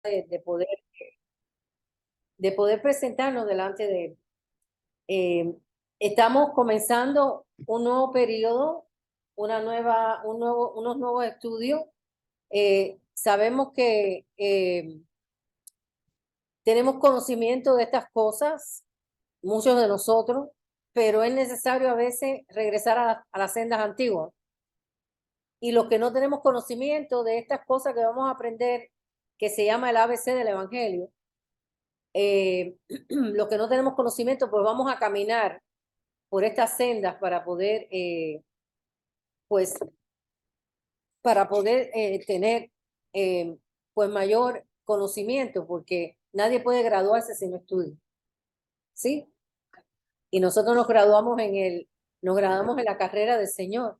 de poder presentarnos delante de él. Estamos comenzando un nuevo periodo, unos nuevos estudios. Sabemos que tenemos conocimiento de estas cosas, muchos de nosotros, pero es necesario a veces regresar a las sendas antiguas. Y los que no tenemos conocimiento de estas cosas que vamos a aprender, que se llama el ABC del Evangelio, los que no tenemos conocimiento, pues vamos a caminar por estas sendas para poder, tener pues mayor conocimiento, porque nadie puede graduarse si no estudia. ¿Sí? Y nosotros nos graduamos en la carrera del Señor.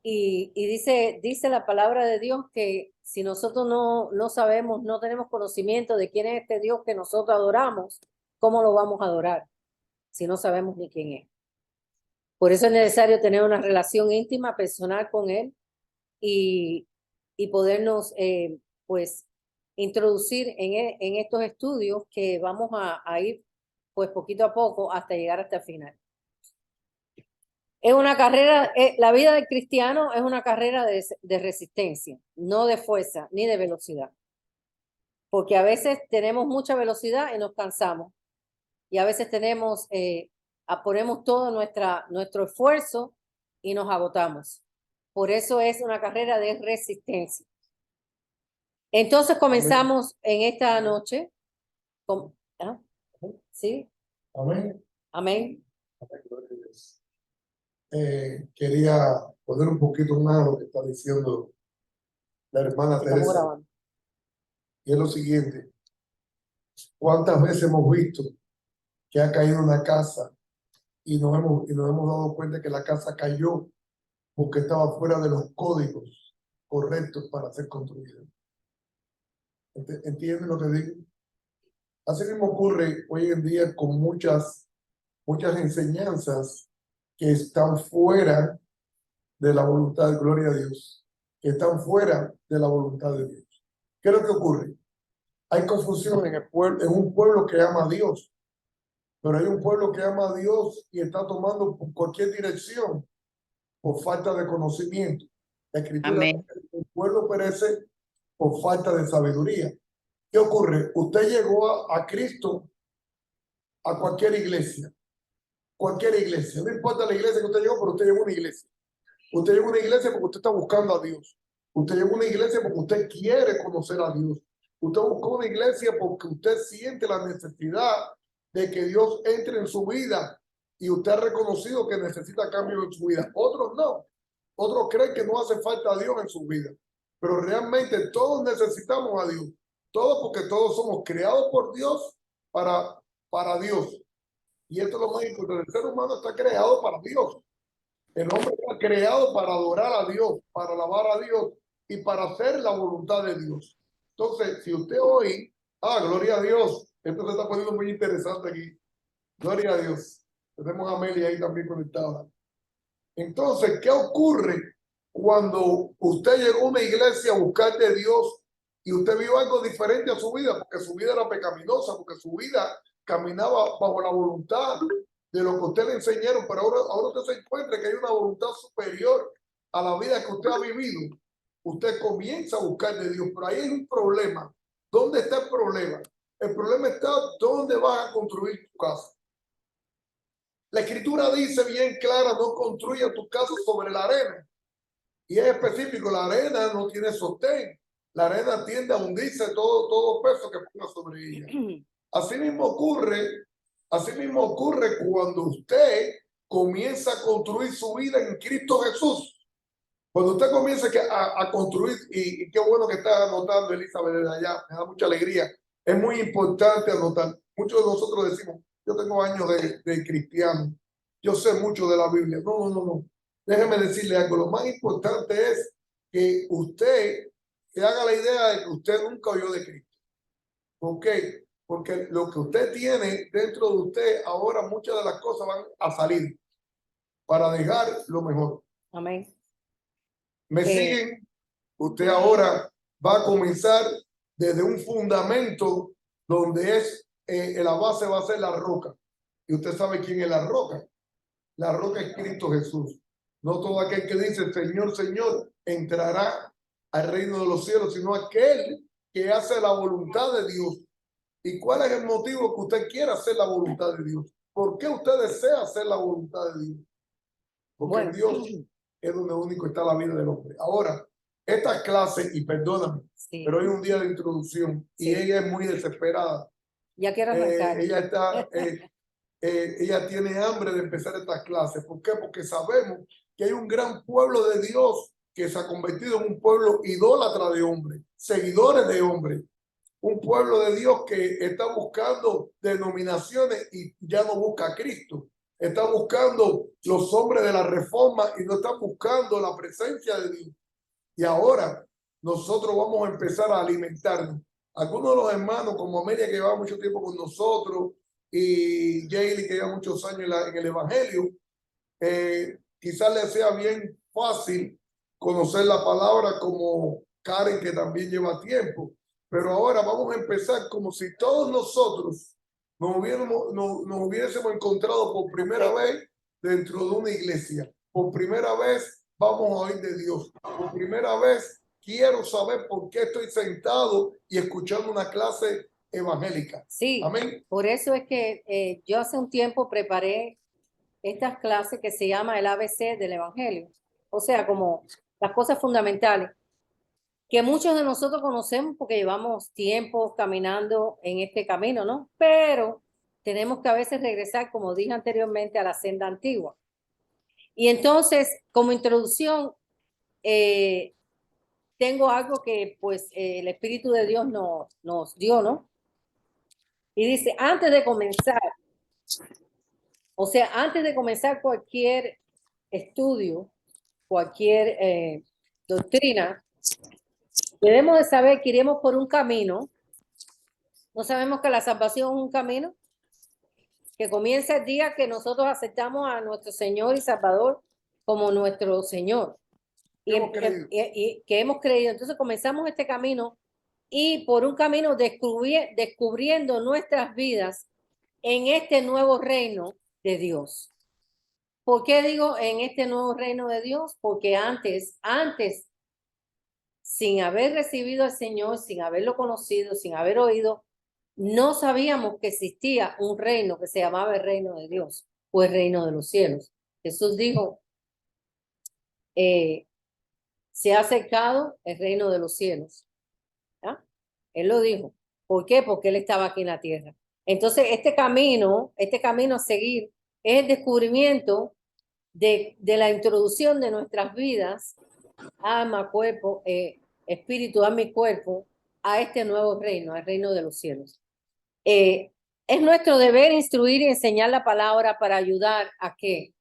Y dice la palabra de Dios que si nosotros no sabemos, no tenemos conocimiento de quién es este Dios que nosotros adoramos, ¿cómo lo vamos a adorar si no sabemos ni quién es? Por eso es necesario tener una relación íntima, personal con Él y podernos, pues, introducir en estos estudios que vamos a ir, pues, poquito a poco hasta llegar hasta el final. Es una carrera, la vida del cristiano es una carrera de resistencia, no de fuerza ni de velocidad. Porque a veces tenemos mucha velocidad y nos cansamos. Y a veces ponemos todo nuestro esfuerzo y nos agotamos. Por eso es una carrera de resistencia. Entonces comenzamos en esta noche. ¿Ah? ¿Sí? Amén. Amén. Quería poner un poquito más a lo que está diciendo la hermana Teresa. Y es lo siguiente: ¿cuántas veces hemos visto que ha caído una casa y nos hemos dado cuenta que la casa cayó porque estaba fuera de los códigos correctos para ser construida? ¿Entienden lo que digo? Así mismo ocurre hoy en día con muchas enseñanzas que están fuera de la voluntad, gloria a Dios, que están fuera de la voluntad de Dios. ¿Qué es lo que ocurre? Hay confusión en el pueblo, en un pueblo que ama a Dios, pero hay un pueblo que ama a Dios y está tomando cualquier dirección por falta de conocimiento. La Escritura dice que el pueblo perece por falta de sabiduría. ¿Qué ocurre? Usted llegó a Cristo a cualquier iglesia, no importa la iglesia que usted llegó, pero usted llegó a una iglesia. Usted llegó a una iglesia porque usted está buscando a Dios. Usted llegó a una iglesia porque usted quiere conocer a Dios. Usted buscó una iglesia porque usted siente la necesidad de que Dios entre en su vida y usted ha reconocido que necesita cambio en su vida. Otros no. Otros creen que no hace falta a Dios en su vida. Pero realmente todos necesitamos a Dios. Todos, porque todos somos creados por Dios para Dios. Y esto es lo más importante. El ser humano está creado para Dios. El hombre está creado para adorar a Dios, para alabar a Dios y para hacer la voluntad de Dios. Entonces, si usted hoy, gloria a Dios, esto se está poniendo muy interesante aquí. Gloria a Dios. Tenemos a Amelia ahí también conectada. Entonces, ¿qué ocurre cuando usted llegó a una iglesia a buscar de Dios y usted vio algo diferente a su vida? Porque su vida era pecaminosa, porque su vida caminaba bajo la voluntad de lo que usted le enseñaron, pero ahora usted se encuentra que hay una voluntad superior a la vida que usted ha vivido. Usted comienza a buscar de Dios, pero ahí hay un problema. ¿Dónde está el problema? El problema está dónde vas a construir tu casa. La Escritura dice bien clara: no construya tu casa sobre la arena. Y es específico: la arena no tiene sostén. La arena tiende a hundirse todo peso que ponga sobre ella. Así mismo ocurre cuando usted comienza a construir su vida en Cristo Jesús. Cuando usted comienza a construir, y qué bueno que está anotando Elizabeth desde allá, me da mucha alegría. Es muy importante anotar. Muchos de nosotros decimos: yo tengo años de cristiano, yo sé mucho de la Biblia. No. Déjeme decirle algo. Lo más importante es que usted se haga la idea de que usted nunca oyó de Cristo. ¿Por qué? Porque lo que usted tiene dentro de usted, ahora muchas de las cosas van a salir para dejar lo mejor. Amén. ¿Me siguen? Usted ahora va a comenzar desde un fundamento donde la base va a ser la roca. Y usted sabe quién es la roca. La roca es Cristo Jesús. No todo aquel que dice Señor, Señor, entrará al reino de los cielos, sino aquel que hace la voluntad de Dios. ¿Y cuál es el motivo que usted quiere hacer la voluntad de Dios? ¿Por qué usted desea hacer la voluntad de Dios? Porque en Dios es donde único está la vida del hombre. Ahora, esta clase, y perdóname, pero hoy es un día de introducción y ella es muy desesperada. Ya quiero arrancar. Ella tiene hambre de empezar estas clases. ¿Por qué? Porque sabemos que hay un gran pueblo de Dios que se ha convertido en un pueblo idólatra de hombres, seguidores de hombres. Un pueblo de Dios que está buscando denominaciones y ya no busca a Cristo. Está buscando los hombres de la reforma y no está buscando la presencia de Dios. Y ahora nosotros vamos a empezar a alimentarnos. Algunos de los hermanos, como Amelia, que lleva mucho tiempo con nosotros, y Jaylee, que lleva muchos años en el Evangelio, quizás les sea bien fácil conocer la palabra, como Karen, que también lleva tiempo. Pero ahora vamos a empezar como si todos nosotros nos hubiésemos encontrado por primera vez dentro de una iglesia. Por primera vez vamos a oír de Dios. Por primera vez quiero saber por qué estoy sentado y escuchando una clase evangélica. Sí, amén. Por eso es que yo hace un tiempo preparé estas clases que se llama el ABC del Evangelio. O sea, como las cosas fundamentales que muchos de nosotros conocemos porque llevamos tiempo caminando en este camino, ¿no? Pero tenemos que a veces regresar, como dije anteriormente, a la senda antigua. Y entonces, como introducción, tengo algo que pues el Espíritu de Dios nos dio, ¿no? Y dice, antes de comenzar, o sea, antes de comenzar cualquier estudio, cualquier doctrina, debemos de saber que iremos por un camino. No sabemos que la salvación es un camino que comienza el día que nosotros aceptamos a nuestro Señor y Salvador como nuestro Señor. Y que hemos creído. Entonces comenzamos este camino y por un camino descubriendo nuestras vidas en este nuevo reino de Dios. ¿Por qué digo en este nuevo reino de Dios? Porque antes, sin haber recibido al Señor, sin haberlo conocido, sin haber oído, no sabíamos que existía un reino que se llamaba el reino de Dios o el reino de los cielos. Jesús dijo, se ha acercado el reino de los cielos. ¿Ah? Él lo dijo. ¿Por qué? Porque él estaba aquí en la tierra. Entonces, este camino a seguir es el descubrimiento de la introducción de nuestras vidas, alma, cuerpo, espíritu, alma y cuerpo, a este nuevo reino, al reino de los cielos. Es nuestro deber instruir y enseñar la palabra para ayudar a qué.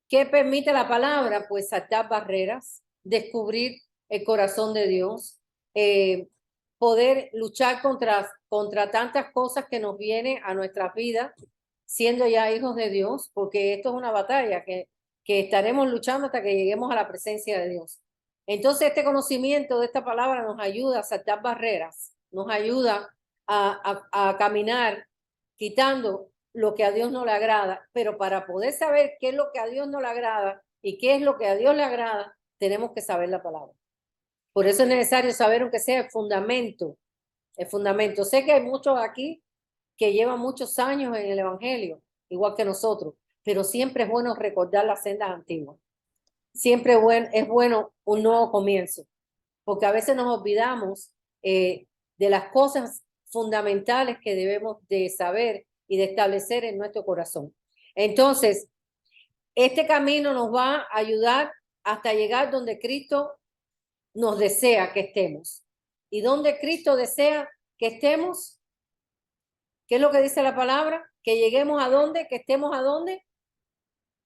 ¿Qué permite la palabra? Pues saltar barreras, descubrir el corazón de Dios, poder luchar contra tantas cosas que nos vienen a nuestras vidas, siendo ya hijos de Dios, porque esto es una batalla que estaremos luchando hasta que lleguemos a la presencia de Dios. Entonces, este conocimiento de esta palabra nos ayuda a saltar barreras, nos ayuda a caminar quitando lo que a Dios no le agrada, pero para poder saber qué es lo que a Dios no le agrada y qué es lo que a Dios le agrada, tenemos que saber la palabra. Por eso es necesario saber, aunque sea el fundamento. El fundamento. Sé que hay muchos aquí que llevan muchos años en el Evangelio, igual que nosotros, pero siempre es bueno recordar las sendas antiguas. Siempre es bueno un nuevo comienzo, porque a veces nos olvidamos de las cosas fundamentales que debemos de saber y de establecer en nuestro corazón. Entonces, este camino nos va a ayudar hasta llegar donde Cristo nos desea que estemos. ¿Y donde Cristo desea que estemos? ¿Qué es lo que dice la palabra? Que lleguemos a dónde, que estemos a dónde?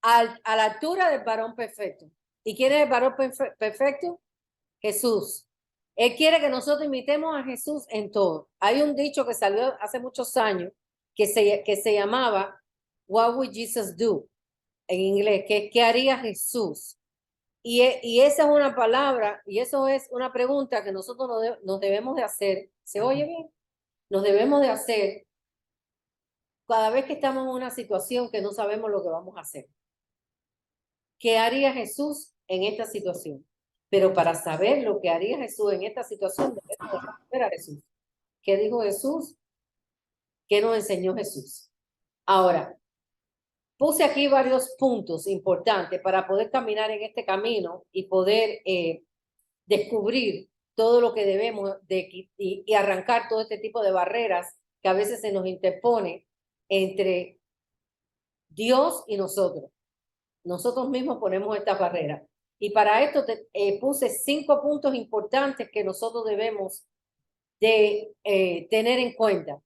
A la altura del varón perfecto. ¿Y quién es el varón perfecto? Jesús. Él quiere que nosotros imitemos a Jesús en todo. Hay un dicho que salió hace muchos años que se llamaba What would Jesus do? En inglés, ¿qué haría Jesús? Y esa es una palabra, y eso es una pregunta que nosotros nos debemos de hacer. ¿Se oye bien? Nos debemos de hacer cada vez que estamos en una situación que no sabemos lo que vamos a hacer. ¿Qué haría Jesús en esta situación? Pero para saber lo que haría Jesús en esta situación, debemos de conocer a Jesús. ¿Qué dijo Jesús? ¿Qué nos enseñó Jesús? Ahora, puse aquí varios puntos importantes para poder caminar en este camino y poder descubrir todo lo que debemos y arrancar todo este tipo de barreras que a veces se nos interpone entre Dios y nosotros. Nosotros mismos ponemos estas barreras. Y para esto puse 5 puntos importantes que nosotros debemos de tener en cuenta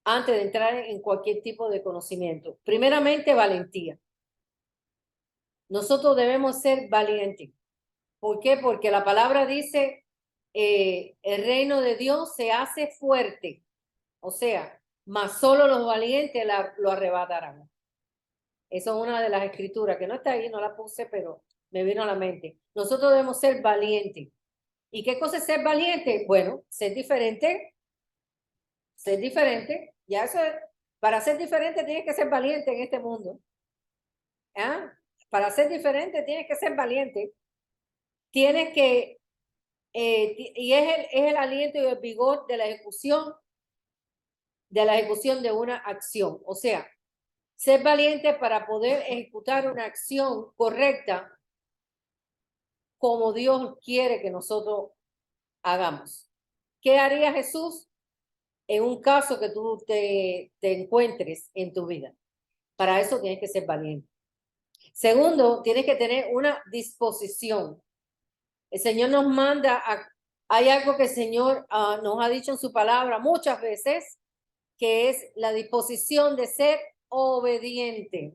antes de entrar en cualquier tipo de conocimiento. Primeramente, valentía. Nosotros debemos ser valientes. ¿Por qué? Porque la palabra dice, el reino de Dios se hace fuerte. O sea, más solo los valientes lo arrebatarán. Esa es una de las escrituras que no está ahí, no la puse, pero me vino a la mente. Nosotros debemos ser valientes. ¿Y qué cosa es ser valiente? Bueno, ser diferente. Ser diferente. Ya eso es, para ser diferente tienes que ser valiente en este mundo. ¿Ah? Para ser diferente tienes que ser valiente. Tienes que, y es el aliento y el vigor de la ejecución de una acción. O sea, ser valiente para poder ejecutar una acción correcta como Dios quiere que nosotros hagamos. ¿Qué haría Jesús en un caso que tú te encuentres en tu vida? Para eso tienes que ser valiente. Segundo, tienes que tener una disposición. El Señor nos manda hay algo que el Señor nos ha dicho en su palabra muchas veces, que es la disposición de ser obediente.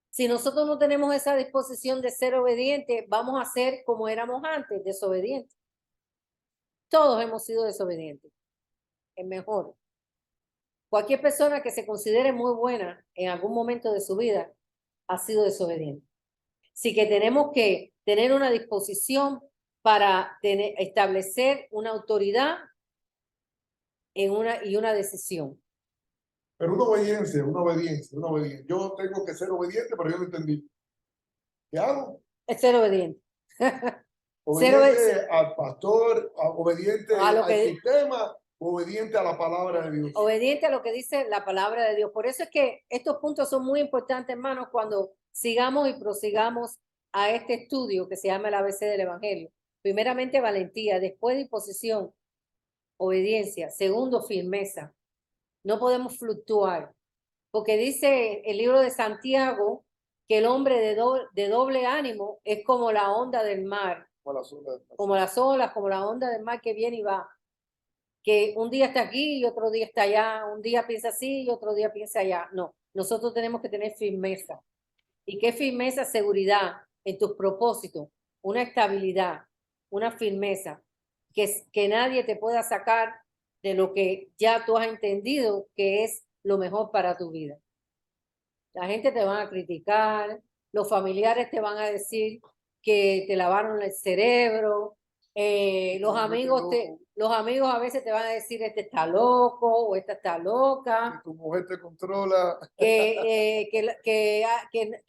Si nosotros no tenemos esa disposición de ser obediente, vamos a ser como éramos antes, desobedientes. Todos hemos sido desobedientes. Es mejor. Cualquier persona que se considere muy buena en algún momento de su vida ha sido desobediente. Así que tenemos que tener una disposición para establecer una autoridad y una decisión. Pero una obediencia, una obediencia, una obediencia. Yo tengo que ser obediente, pero yo no entendí. ¿Qué hago? Es ser obediente. Obediente al pastor, obediente al sistema, obediente a la palabra de Dios. Obediente a lo que dice la palabra de Dios. Por eso es que estos puntos son muy importantes, hermanos, cuando sigamos y prosigamos a este estudio que se llama el ABC del Evangelio. Primeramente, valentía, después disposición, obediencia. Segundo, firmeza. No podemos fluctuar, porque dice el libro de Santiago que el hombre de doble ánimo es como la onda del mar, como las olas, como la onda del mar que viene y va, que un día está aquí y otro día está allá, un día piensa así y otro día piensa allá. No, nosotros tenemos que tener firmeza. ¿Y qué firmeza? Seguridad en tus propósitos, una estabilidad, una firmeza, que nadie te pueda sacar de lo que ya tú has entendido que es lo mejor para tu vida. La gente te va a criticar, los familiares te van a decir que te lavaron el cerebro, los amigos a veces te van a decir este está loco o esta está loca. Que tu mujer te controla. Que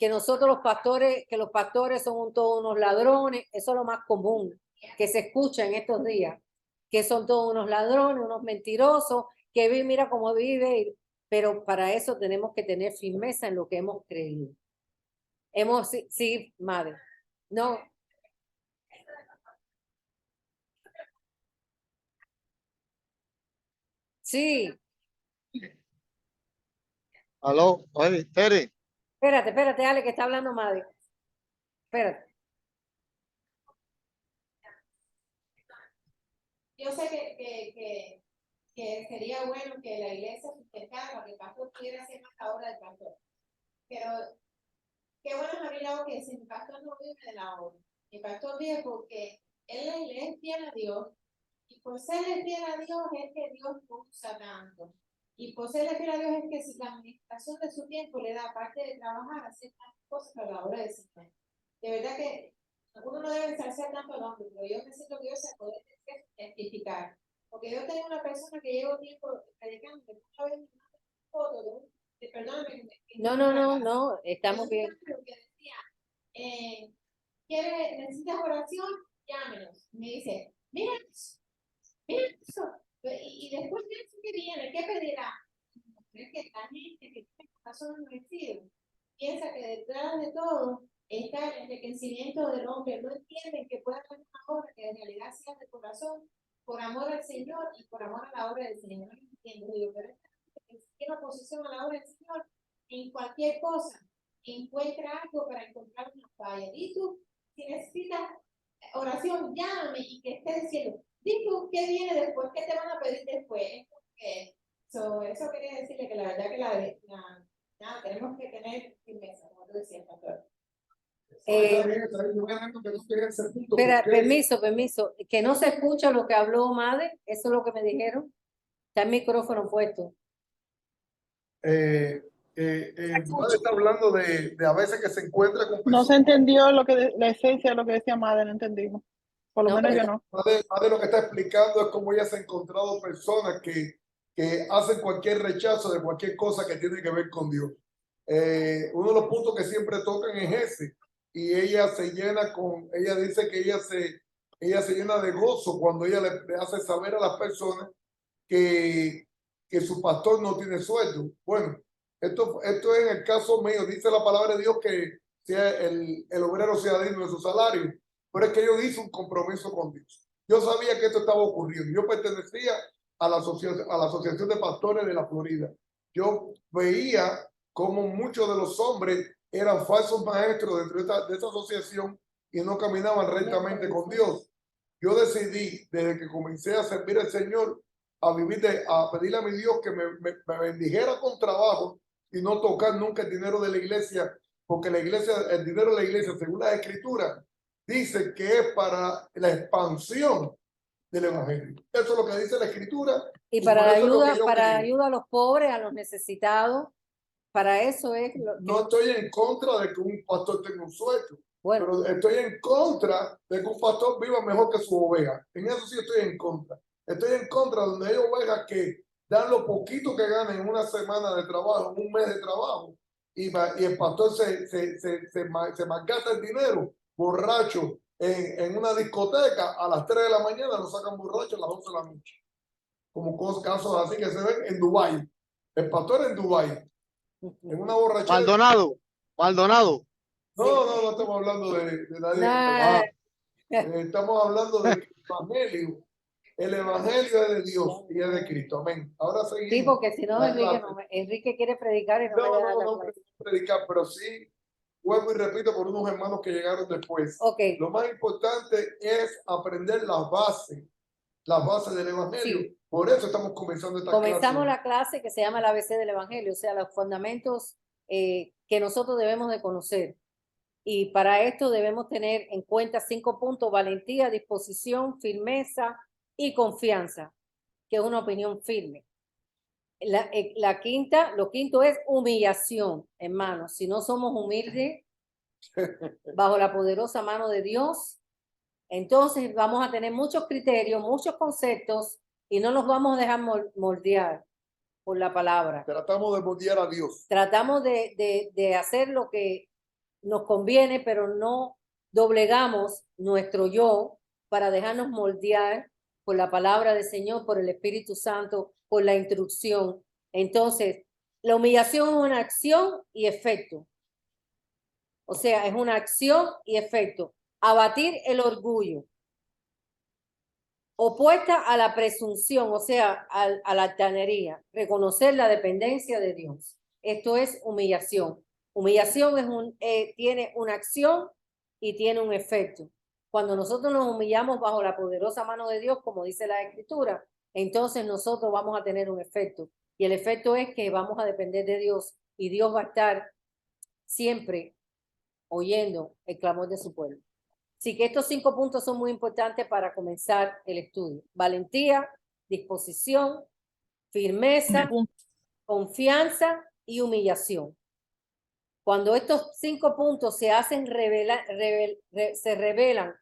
nosotros los pastores son todos unos ladrones. Eso es lo más común que se escucha en estos días, que son todos unos ladrones, unos mentirosos, que mira cómo vive, pero para eso tenemos que tener firmeza en lo que hemos creído. Sí, madre. No. Sí. Aló, oye, Tere. Espérate, Ale, que está hablando madre. Espérate. Yo sé que sería bueno que la iglesia se acercara, que el pastor pudiera hacer más la obra del pastor. Pero qué bueno es abrir la boca y decir, mi pastor no vive de la obra. Mi pastor vive porque él es fiel a Dios. Y por serle fiel a Dios es que Dios lo usa tanto. Y por serle fiel a Dios es que si la administración de su tiempo le da, aparte de trabajar, hacer más cosas para la obra del Señor. de verdad que uno no debe ensalzar tanto al hombre, pero yo me siento que Dios se puede testificar. Porque yo tengo una persona que llevo tiempo predicando, que muchas veces me manda fotos perdóname. No, estamos bien. Que decía, necesitas oración, llámenos. Me dice, mira eso. Y después de eso que viene, ¿qué pedirá? Es que la gente que tiene el corazón endurecido piensa que detrás de todo está el enriquecimiento del hombre. No entienden que puede haber una obra que en realidad sea de corazón, por amor al Señor y por amor a la obra del Señor. No entiendo, digo, pero esta gente que tiene oposición a la obra del Señor, en cualquier cosa, encuentra algo para encontrar una falla. Y tú, si necesitas oración, llámame y que esté diciendo, di tú qué viene después, qué te van a pedir después. Eso quería decirle que la verdad que nada, tenemos que tener firmeza, como tú decías, pastor. Está bien, yo voy a dejar que no llegue a ese punto, Espera, porque permiso, que no se escucha lo que habló Madre, eso es lo que me dijeron. Está el micrófono puesto. Madre está hablando de a veces que se encuentra con No se personas. entendió la esencia de lo que decía Madre, no entendimos. Por lo No, menos yo no. Madre lo que está explicando es cómo ella se ha encontrado personas que hacen cualquier rechazo de cualquier cosa que tiene que ver con Dios. Uno de los puntos que siempre tocan es ese. Y ella dice que ella se llena de gozo cuando ella le hace saber a las personas que su pastor no tiene sueldo. Bueno, esto es en el caso mío, dice la palabra de Dios que sea el obrero sea digno de su salario, pero es que yo hice un compromiso con Dios. Yo sabía que esto estaba ocurriendo. Yo pertenecía a la Asociación de Pastores de la Florida. Yo veía como muchos de los hombres eran falsos maestros dentro de esta asociación y no caminaban rectamente con Dios. Yo decidí, desde que comencé a servir al Señor, a pedirle a mi Dios que me bendijera con trabajo y no tocar nunca el dinero de la iglesia, porque el dinero de la iglesia, según la Escritura, dice que es para la expansión del evangelio. Eso es lo que dice la Escritura. Y para por la eso es lo ayuda, que yo para creo. ayuda a los pobres, a los necesitados, para eso es lo que No estoy en contra de que un pastor tenga un sueldo, bueno, pero estoy en contra de que un pastor viva mejor que su oveja. En eso sí estoy en contra. Estoy en contra donde hay ovejas que dan lo poquito que ganan en una semana de trabajo, en un mes de trabajo, y el pastor se malgasta el dinero borracho en una discoteca a las 3 de la mañana, lo sacan borracho a las 11 de la noche. Como casos así que se ven en Dubái. El pastor en Dubái, en una borrachera. Maldonado. No estamos hablando de nadie. Nah. Estamos hablando del Evangelio. El Evangelio es de Dios y es de Cristo. Amén. Ahora seguimos. Sí, porque si no, la Enrique, clase. Enrique quiere predicar y no me deja la No clase. predicar, pero sí vuelvo y repito por unos hermanos que llegaron después. Ok. Lo más importante es aprender las bases del Evangelio. Sí. Por eso estamos comenzando esta Comenzamos clase. la clase que se llama el ABC del Evangelio, o sea, los fundamentos que nosotros debemos de conocer. Y para esto debemos tener en cuenta 5 puntos: valentía, disposición, firmeza y confianza, que es una opinión firme. Lo quinto es humillación, hermanos. Si no somos humildes bajo la poderosa mano de Dios, entonces vamos a tener muchos criterios, muchos conceptos y no nos vamos a dejar moldear por la palabra. Tratamos de moldear a Dios. Tratamos de hacer lo que nos conviene, pero no doblegamos nuestro yo para dejarnos moldear por la palabra del Señor, por el Espíritu Santo, por la instrucción. Entonces, la humillación es una acción y efecto. O sea, es una acción y efecto. Abatir el orgullo. Opuesta a la presunción, o sea, a la altanería. Reconocer la dependencia de Dios. Esto es humillación. Humillación tiene una acción y tiene un efecto. Cuando nosotros nos humillamos bajo la poderosa mano de Dios, como dice la Escritura, entonces nosotros vamos a tener un efecto. Y el efecto es que vamos a depender de Dios y Dios va a estar siempre oyendo el clamor de su pueblo. Así que estos 5 puntos son muy importantes para comenzar el estudio. Valentía, disposición, firmeza, confianza y humillación. Cuando estos 5 puntos se hacen se revelan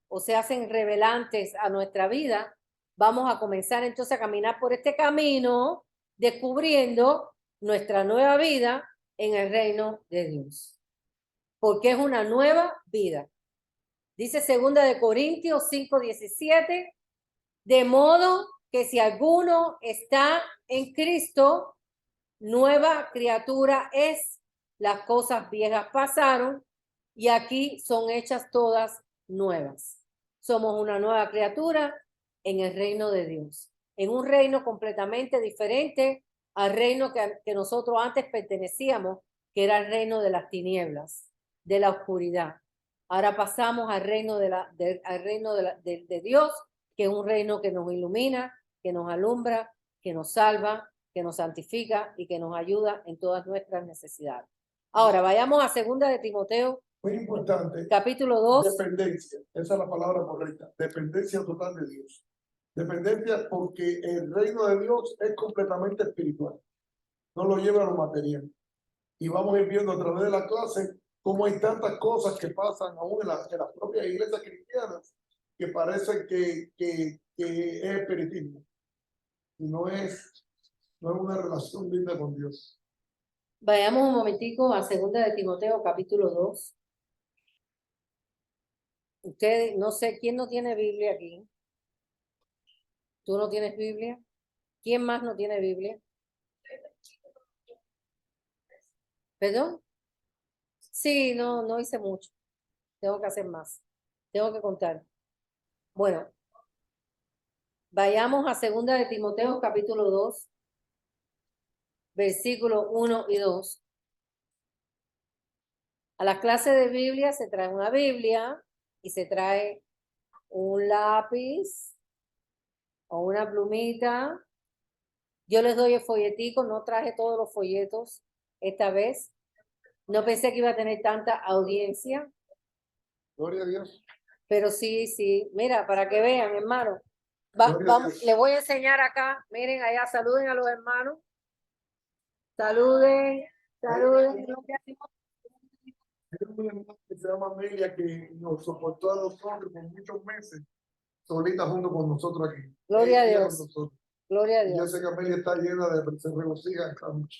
o se hacen revelantes a nuestra vida, vamos a comenzar entonces a caminar por este camino, descubriendo nuestra nueva vida en el reino de Dios. Porque es una nueva vida. Dice 2 de Corintios 5:17, de modo que si alguno está en Cristo, nueva criatura es. Las cosas viejas pasaron y aquí son hechas todas nuevas. Somos una nueva criatura en el reino de Dios, en un reino completamente diferente al reino que nosotros antes pertenecíamos, que era el reino de las tinieblas, de la oscuridad. Ahora pasamos al reino de Dios, que es un reino que nos ilumina, que nos alumbra, que nos salva, que nos santifica y que nos ayuda en todas nuestras necesidades. Ahora, vayamos a 2 de Timoteo, Muy importante. capítulo 2. Dependencia, esa es la palabra correcta. Dependencia total de Dios. Dependencia porque el reino de Dios es completamente espiritual. No lo lleva a lo material. Y vamos a ir viendo a través de la clase cómo hay tantas cosas que pasan aún en las propias iglesias cristianas que parece que es espiritismo. Y no es una relación linda con Dios. Vayamos un momentico a 2 de Timoteo, capítulo 2. Ustedes, no sé, ¿quién no tiene Biblia aquí? ¿Tú no tienes Biblia? ¿Quién más no tiene Biblia? ¿Perdón? Sí, no hice mucho. Tengo que hacer más. Tengo que contar. Bueno, vayamos a 2 de Timoteo, capítulo 2, versículos 1 y 2. A la clase de Biblia se trae una Biblia y se trae un lápiz o una plumita. Yo les doy el folletico, no traje todos los folletos esta vez. No pensé que iba a tener tanta audiencia, Gloria a Dios. pero sí. Mira, para que vean, hermano. Gloria a Vamos, Dios. les voy a enseñar acá. Miren allá, saluden a los hermanos. Saluden. Hay una hermana que se llama Amelia que nos soportó a nosotros por muchos meses, solita junto con nosotros aquí. Gloria a Ella Dios. con nosotros. Gloria a Y yo Dios. sé que Amelia está llena de, se regocija esta noche.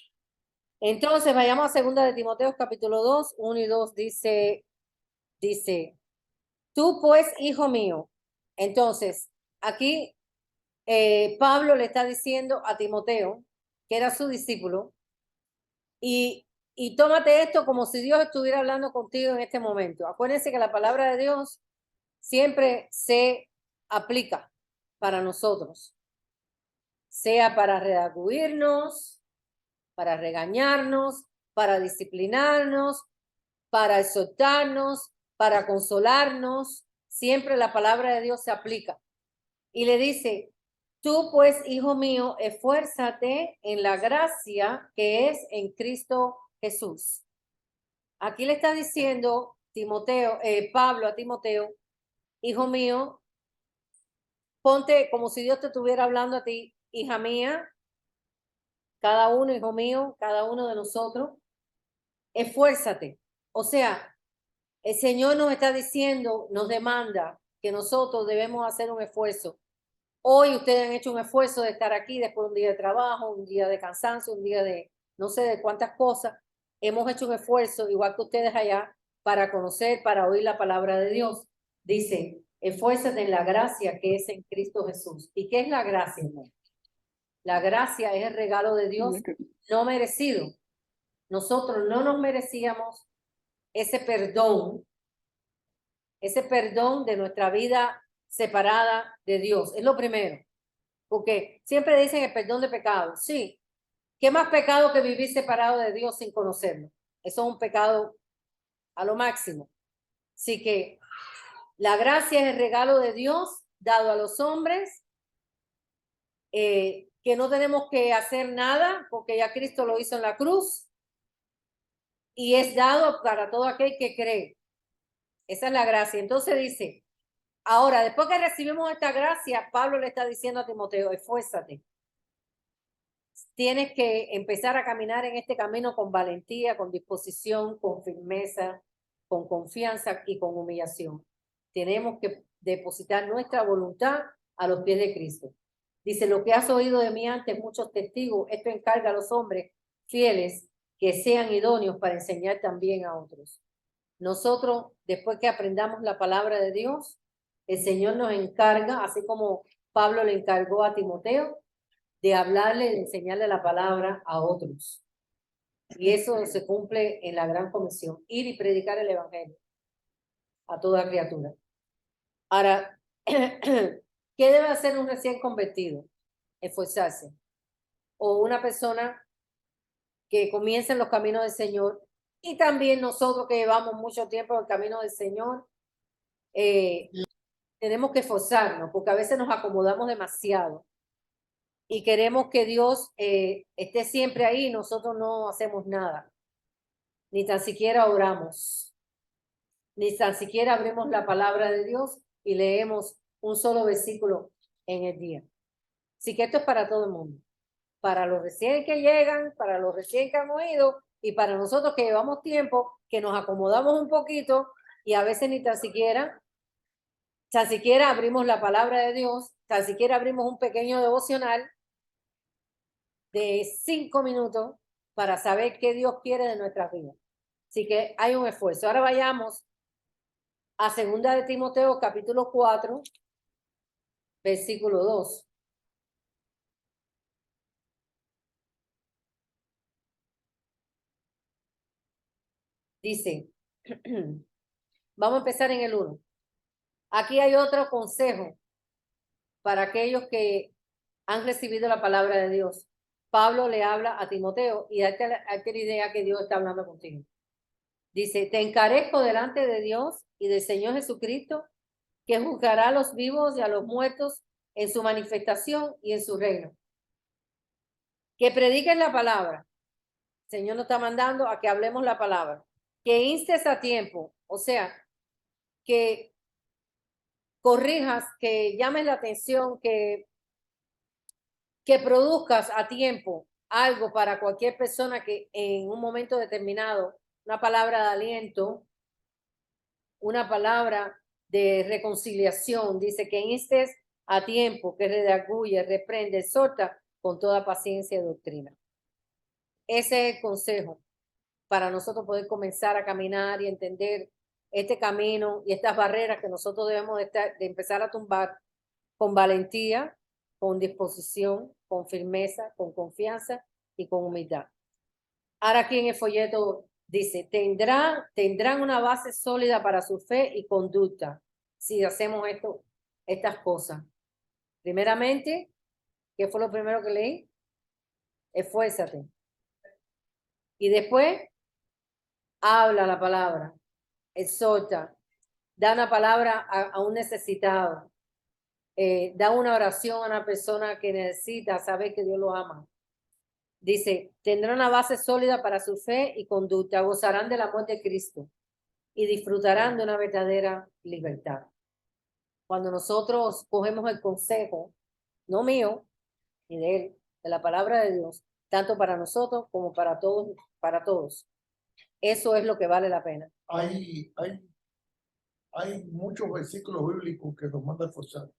Entonces, vayamos a 2 de Timoteo, capítulo 2, 1 y 2, dice, tú pues, hijo mío. Entonces, aquí Pablo le está diciendo a Timoteo, que era su discípulo, y tómate esto como si Dios estuviera hablando contigo en este momento. Acuérdense que la palabra de Dios siempre se aplica para nosotros, sea para redarguirnos, para regañarnos, para disciplinarnos, para exhortarnos, para consolarnos. Siempre la palabra de Dios se aplica. Y le dice, tú pues, hijo mío, esfuérzate en la gracia que es en Cristo Jesús. Aquí le está diciendo Pablo a Timoteo, hijo mío, ponte como si Dios te estuviera hablando a ti, hija mía, cada uno, hijo mío, cada uno de nosotros, esfuérzate. O sea, el Señor nos está diciendo, nos demanda que nosotros debemos hacer un esfuerzo. Hoy ustedes han hecho un esfuerzo de estar aquí después de un día de trabajo, un día de cansancio, un día de no sé de cuántas cosas. Hemos hecho un esfuerzo, igual que ustedes allá, para conocer, para oír la palabra de Dios. Dice, esfuérzate en la gracia que es en Cristo Jesús. ¿Y qué es la gracia? La gracia es el regalo de Dios no merecido. Nosotros no nos merecíamos ese perdón de nuestra vida separada de Dios. Es lo primero. Porque siempre dicen el perdón de pecados. Sí. ¿Qué más pecado que vivir separado de Dios sin conocerlo? Eso es un pecado a lo máximo. Así que la gracia es el regalo de Dios dado a los hombres, que no tenemos que hacer nada porque ya Cristo lo hizo en la cruz y es dado para todo aquel que cree. Esa es la gracia. Entonces dice, ahora, después que recibimos esta gracia, Pablo le está diciendo a Timoteo, esfuérzate. tienes que empezar a caminar en este camino con valentía, con disposición, con firmeza, con confianza y con humillación. Tenemos que depositar nuestra voluntad a los pies de Cristo. Dice, lo que has oído de mí antes, muchos testigos, esto encarga a los hombres fieles que sean idóneos para enseñar también a otros. Nosotros, después que aprendamos la palabra de Dios, el Señor nos encarga, así como Pablo le encargó a Timoteo, de hablarle, de enseñarle la palabra a otros. Y eso se cumple en la gran comisión, ir y predicar el evangelio a toda criatura. Ahora, ¿qué debe hacer un recién convertido? Esforzarse. O una persona que comienza en los caminos del Señor, y también nosotros que llevamos mucho tiempo en el camino del Señor, tenemos que esforzarnos, porque a veces nos acomodamos demasiado y queremos que Dios esté siempre ahí y nosotros no hacemos nada, ni tan siquiera oramos, ni tan siquiera abrimos la palabra de Dios y leemos un solo versículo en el día. Así que esto es para todo el mundo, para los recién que llegan, para los recién que han oído y para nosotros que llevamos tiempo, que nos acomodamos un poquito y a veces ni tan siquiera abrimos la palabra de Dios, tan siquiera abrimos un pequeño devocional de 5 minutos para saber qué Dios quiere de nuestras vidas. Así que hay un esfuerzo. Ahora vayamos a 2 de Timoteo, capítulo 4, versículo 2. Dice, vamos a empezar en el 1. Aquí hay otro consejo para aquellos que han recibido la palabra de Dios. Pablo le habla a Timoteo y date la idea que Dios está hablando contigo. Dice, te encarezco delante de Dios y del Señor Jesucristo, que juzgará a los vivos y a los muertos en su manifestación y en su reino. Que prediques la palabra. El Señor nos está mandando a que hablemos la palabra. Que instes a tiempo, o sea, que corrijas, que llames la atención, que produzcas a tiempo algo para cualquier persona que en un momento determinado, una palabra de aliento, una palabra de reconciliación, dice que instes a tiempo, que redarguye, reprende, exhorta con toda paciencia y doctrina. Ese es el consejo para nosotros poder comenzar a caminar y entender este camino y estas barreras que nosotros debemos de empezar a tumbar con valentía, con disposición, con firmeza, con confianza y con humildad. Ahora aquí en el folleto dice, tendrán una base sólida para su fe y conducta si hacemos estas cosas. Primeramente, ¿qué fue lo primero que leí? Esfuérzate. Y después, habla la palabra, exhorta, da una palabra a un necesitado, da una oración a una persona que necesita saber que Dios lo ama. Dice, tendrán una base sólida para su fe y conducta, gozarán del amor de Cristo y disfrutarán de una verdadera libertad. Cuando nosotros cogemos el consejo, no mío, ni de él, de la palabra de Dios, tanto para nosotros como para todos, eso es lo que vale la pena. Hay muchos versículos bíblicos que nos mandan a esforzar.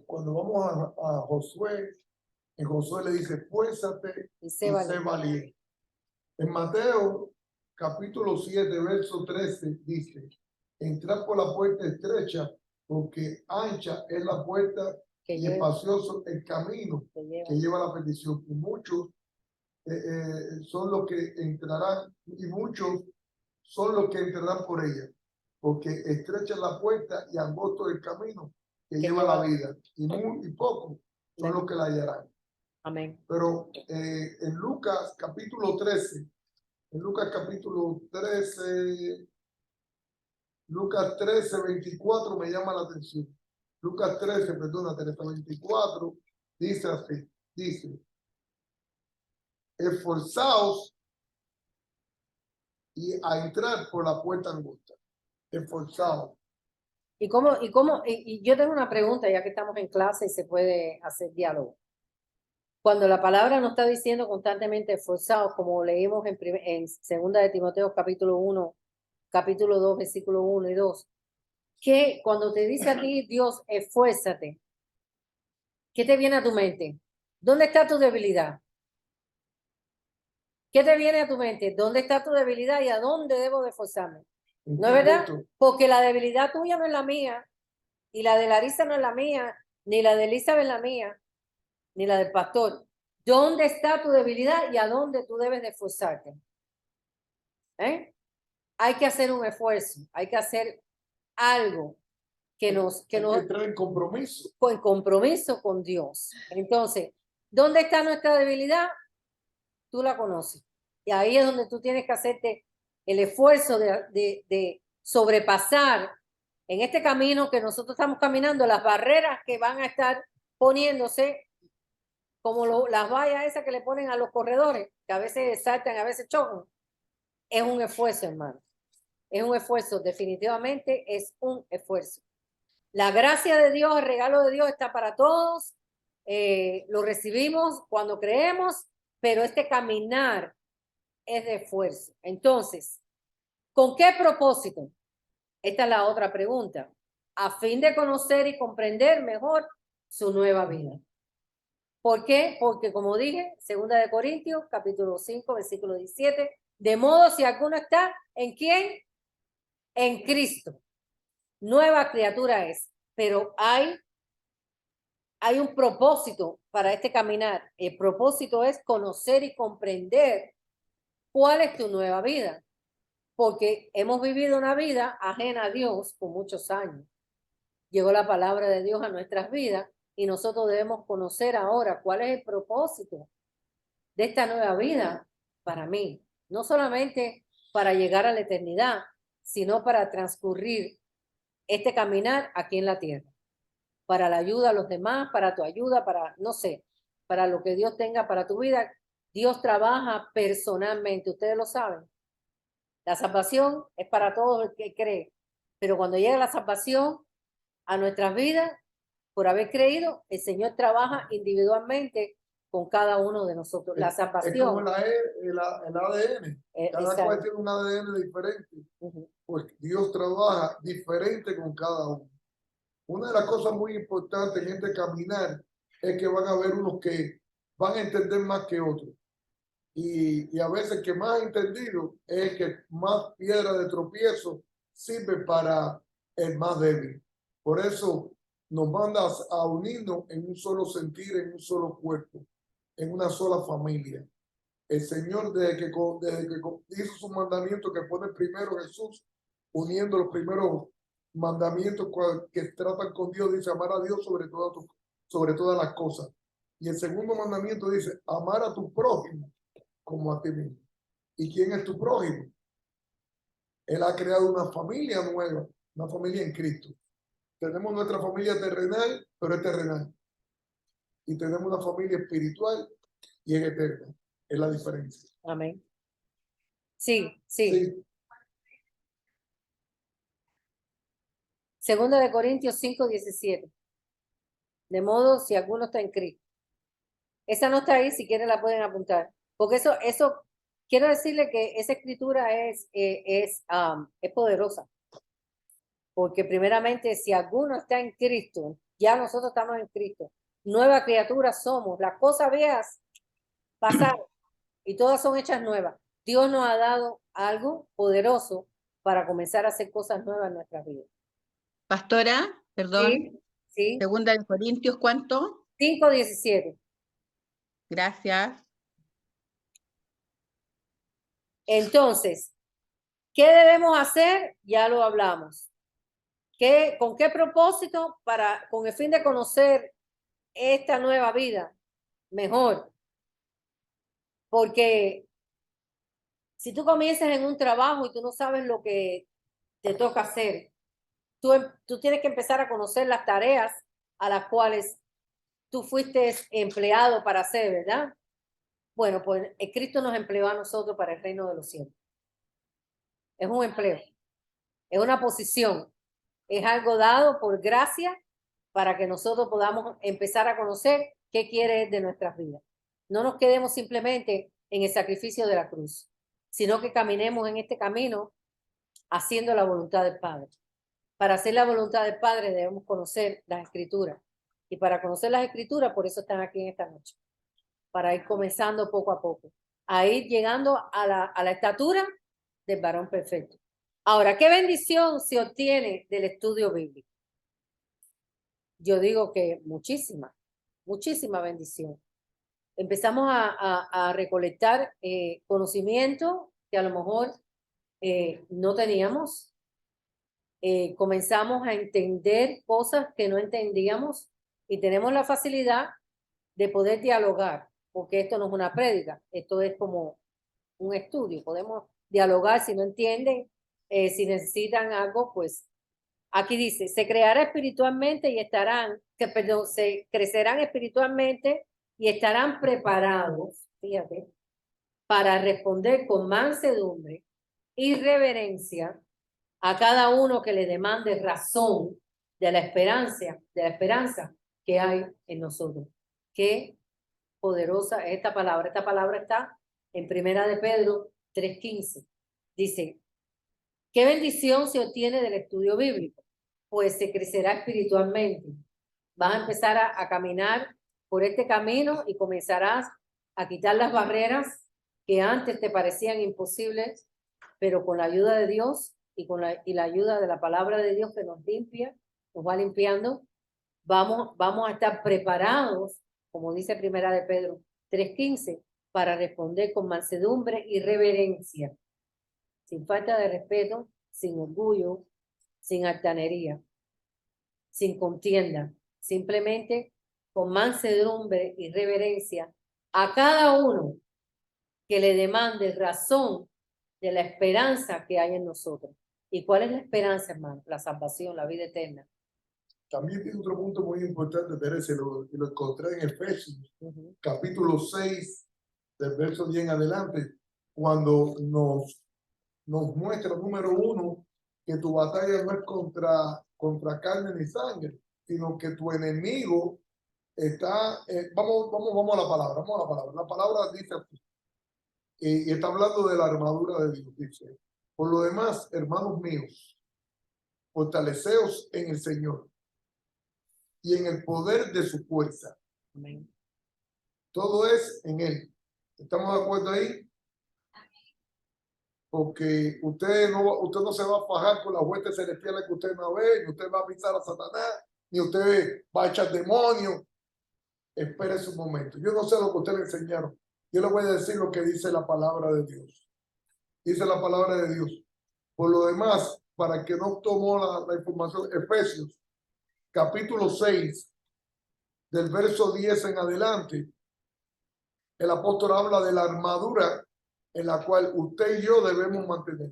Cuando vamos a Josué, en Josué le dice, esfuérzate Y y sé sé valiente. valiente. En Mateo, capítulo 7, verso 13, dice, entrad por la puerta estrecha, porque ancha es la puerta Que y lleva- espacioso el camino que lleva. que lleva a la perdición. Y muchos son los que entrarán, y muchos son los que entrarán por ella, porque estrecha es la puerta y angosto el camino que lleva a la vida, y pocos son los que la hallarán. Amén. Pero en Lucas capítulo 13, Lucas 13, 24 me llama la atención. Lucas 13, perdónate, 24, dice así, dice, esforzaos y a entrar por la puerta angosta. Esforzaos. Y yo tengo una pregunta, ya que estamos en clase y se puede hacer diálogo. Cuando la palabra nos está diciendo constantemente esforzados, como leímos en segunda de Timoteo capítulo 1, capítulo 2, versículo 1 y 2, que cuando te dice a ti Dios, esfuérzate, ¿qué te viene a tu mente? ¿Dónde está tu debilidad? ¿Qué te viene a tu mente? ¿Dónde está tu debilidad y a dónde debo de esforzarme? ¿En ¿No qué es verdad? punto? Porque la debilidad tuya no es la mía, y la de Larisa no es la mía, ni la de Elizabeth es la mía, ni la del pastor. ¿Dónde está tu debilidad y a dónde tú debes de esforzarte? ¿Eh? Hay que hacer un esfuerzo, hay que hacer algo que Hay nos que entrar en compromiso. con compromiso con Dios. Entonces, ¿dónde está nuestra debilidad? Tú la conoces. Y ahí es donde tú tienes que hacerte el esfuerzo de sobrepasar en este camino que nosotros estamos caminando, las barreras que van a estar poniéndose, como las vallas esas que le ponen a los corredores, que a veces saltan, a veces chocan. Es un esfuerzo, hermano. Es un esfuerzo, definitivamente es un esfuerzo. La gracia de Dios, el regalo de Dios está para todos. Lo recibimos cuando creemos, pero este caminar es de esfuerzo. Entonces, ¿con qué propósito? Esta es la otra pregunta. A fin de conocer y comprender mejor su nueva vida. ¿Por qué? Porque como dije, 2 de Corintios, capítulo 5, versículo 17, de modo si alguno está, ¿en quién? En Cristo. Nueva criatura es, pero hay un propósito para este caminar. El propósito es conocer y comprender cuál es tu nueva vida, porque hemos vivido una vida ajena a Dios por muchos años. Llegó la palabra de Dios a nuestras vidas y nosotros debemos conocer ahora cuál es el propósito de esta nueva vida para mí, no solamente para llegar a la eternidad, sino para transcurrir este caminar aquí en la tierra, para la ayuda a los demás, para tu ayuda, para, no sé, para lo que Dios tenga para tu vida. Dios trabaja personalmente, ustedes lo saben. La salvación es para todo el que cree, pero cuando llega la salvación a nuestras vidas, por haber creído, el Señor trabaja individualmente con cada uno de nosotros. La Es como salvación. el ADN. Cada Exacto. cual tiene un ADN diferente. Ujú. Pues Dios trabaja diferente con cada uno. Una de las cosas muy importantes en este caminar es que van a haber unos que van a entender más que otros. Y a veces el que más ha entendido es el que más piedra de tropiezo sirve para el más débil. Por eso nos manda a unirnos en un solo sentir, en un solo cuerpo, en una sola familia. El Señor, desde que hizo su mandamiento que pone primero Jesús, uniendo los primeros mandamientos que tratan con Dios, dice amar a Dios sobre todas las cosas. Y el segundo mandamiento dice amar a tu prójimo como a ti mismo. ¿Y quién es tu prójimo? Él ha creado una familia nueva, una familia en Cristo. Tenemos nuestra familia terrenal, pero es terrenal. Y tenemos una familia espiritual y es eterna. Es la diferencia. Amén. Sí. Sí. Segunda de Corintios 5, 17. De modo, si alguno está en Cristo. Esa no está ahí, si quieren la pueden apuntar. Porque eso quiero decirle que esa escritura es poderosa. Porque primeramente, si alguno está en Cristo, ya nosotros estamos en Cristo. Nueva criatura somos. Las cosas viejas pasaron y todas son hechas nuevas. Dios nos ha dado algo poderoso para comenzar a hacer cosas nuevas en nuestras vidas. Pastora, perdón, Sí. segunda de Corintios, ¿cuánto? 5:17. Gracias. Entonces, ¿qué debemos hacer? Ya lo hablamos. ¿Con qué propósito? Con el fin de conocer esta nueva vida mejor. Porque si tú comienzas en un trabajo y tú no sabes lo que te toca hacer, tú tienes que empezar a conocer las tareas a las cuales tú fuiste empleado para hacer, ¿verdad? Bueno, pues Cristo nos empleó a nosotros para el reino de los cielos. Es un empleo, es una posición, es algo dado por gracia para que nosotros podamos empezar a conocer qué quiere de nuestras vidas. no nos quedemos simplemente en el sacrificio de la cruz, sino que caminemos en este camino haciendo la voluntad del Padre. Para hacer la voluntad del Padre debemos conocer las Escrituras. Y para conocer las Escrituras, por eso están aquí en esta noche. Para ir comenzando poco a poco. A ir llegando a la estatura del varón perfecto. Ahora, ¿qué bendición se obtiene del estudio bíblico? Yo digo que muchísima bendición. Empezamos a recolectar conocimiento que a lo mejor no teníamos. Comenzamos a entender cosas que no entendíamos y tenemos la facilidad de poder dialogar, porque esto no es una prédica, esto es como un estudio. Podemos dialogar si no entienden, si necesitan algo, pues aquí dice, se creará espiritualmente y estarán, se crecerán espiritualmente y estarán preparados, fíjate, para responder con mansedumbre y reverencia a cada uno que le demande razón de la esperanza que hay en nosotros. Qué poderosa es esta palabra. Esta palabra está en Primera de Pedro 3:15. Dice, ¿qué bendición se obtiene del estudio bíblico? Pues se crecerá espiritualmente. Vas a empezar a caminar por este camino y comenzarás a quitar las barreras que antes te parecían imposibles, pero con la ayuda de Dios y la ayuda de la palabra de Dios que nos limpia, nos va limpiando, vamos a estar preparados, como dice Primera de Pedro 3:15, para responder con mansedumbre y reverencia, sin falta de respeto, sin orgullo, sin altanería, sin contienda, simplemente con mansedumbre y reverencia a cada uno que le demande razón de la esperanza que hay en nosotros. ¿Y cuál es la esperanza, hermano? La salvación, la vida eterna. También tiene otro punto muy importante, Teresa, lo encontré en Efesios, capítulo 6, del verso 10 en adelante, cuando nos muestra, número 1, que tu batalla no es contra carne ni sangre, sino que tu enemigo está, vamos a la palabra, la palabra dice así, y está hablando de la armadura de Dios, dice, por lo demás, hermanos míos, fortaleceos en el Señor y en el poder de su fuerza. Amén. Todo es en Él. ¿Estamos de acuerdo ahí? Porque usted no se va a fajar con las huestes celestiales que usted no ve, ni usted va a pisar a Satanás, ni usted va a echar demonios. Espere su momento. Yo no sé lo que usted le enseñaron. Yo le voy a decir lo que dice la palabra de Dios. Dice la palabra de Dios. Por lo demás, para que no tomó la información, Efesios, capítulo 6, del verso 10 en adelante, el apóstol habla de la armadura en la cual usted y yo debemos mantener.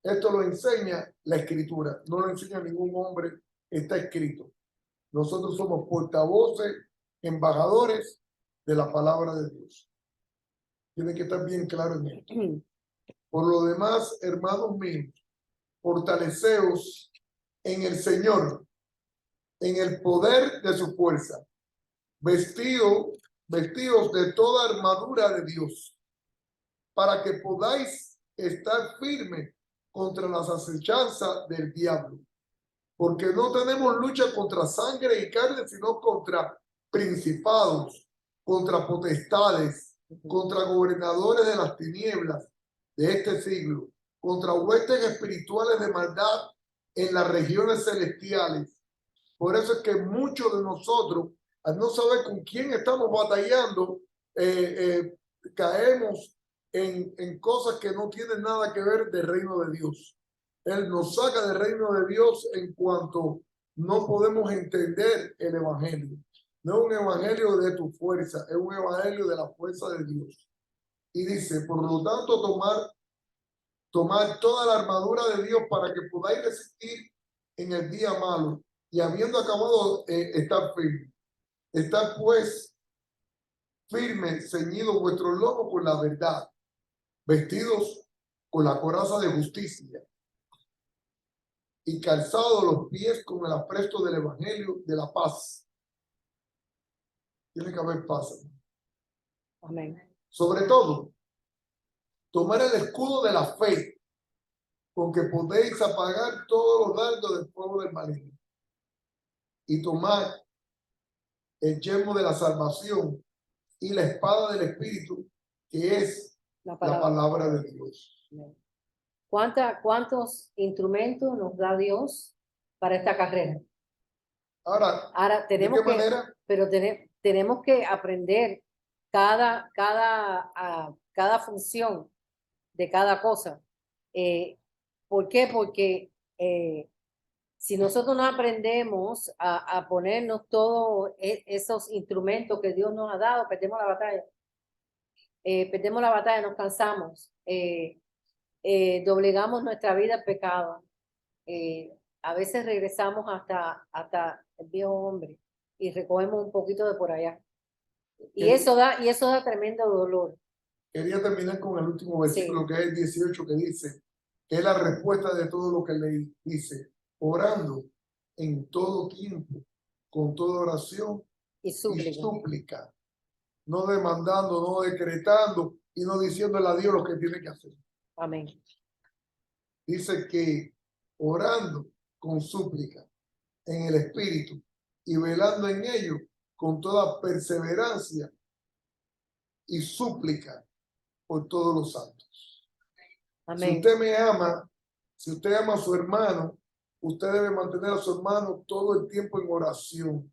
Esto lo enseña la Escritura, no lo enseña ningún hombre, está escrito. Nosotros somos portavoces, embajadores de la palabra de Dios. Tiene que estar bien claro en esto. Por lo demás, hermanos míos, fortaleceos en el Señor, en el poder de su fuerza, vestidos de toda armadura de Dios, para que podáis estar firmes contra las acechanzas del diablo. Porque no tenemos lucha contra sangre y carne, sino contra principados, contra potestades, contra gobernadores de las tinieblas de este siglo, contra huestes espirituales de maldad en las regiones celestiales. Por eso es que muchos de nosotros, al no saber con quién estamos batallando, caemos en cosas que no tienen nada que ver del reino de Dios. Él nos saca del reino de Dios en cuanto no podemos entender el evangelio. No es un evangelio de tu fuerza, es un evangelio de la fuerza de Dios. Y dice, por lo tanto, tomar toda la armadura de Dios para que podáis resistir en el día malo y habiendo acabado estar firme. Estar pues firme, ceñido vuestro lomo con la verdad, vestidos con la coraza de justicia y calzados los pies con el apresto del evangelio de la paz. Tiene que haber paz. Amén. Sobre todo, tomar el escudo de la fe, con que podéis apagar todos los dardos del fuego del maligno. Y tomar el yelmo de la salvación y la espada del Espíritu, que es La la palabra. palabra de Dios. Amén. ¿Cuántos instrumentos nos da Dios para esta carrera? Ahora, Ahora ¿de tenemos qué que, manera? pero tenemos que aprender cada función de cada cosa. ¿Por qué? Porque si nosotros no aprendemos a ponernos todos esos instrumentos que Dios nos ha dado, perdemos la batalla. Perdemos la batalla, nos cansamos, doblegamos nuestra vida al pecado. A veces regresamos hasta el viejo hombre y recogemos un poquito de por allá. Y eso da tremendo dolor. Quería terminar con el último versículo, Sí. que es el 18, que dice, que es la respuesta de todo lo que le dice, orando en todo tiempo, con toda oración Y y súplica. súplica, no demandando, no decretando y no diciéndole a Dios lo que tiene que hacer. Amén. Dice que orando con súplica en el Espíritu y velando en ello con toda perseverancia y súplica por todos los santos. Si Amén. usted me ama, si usted ama a su hermano, usted debe mantener a su hermano todo el tiempo en oración,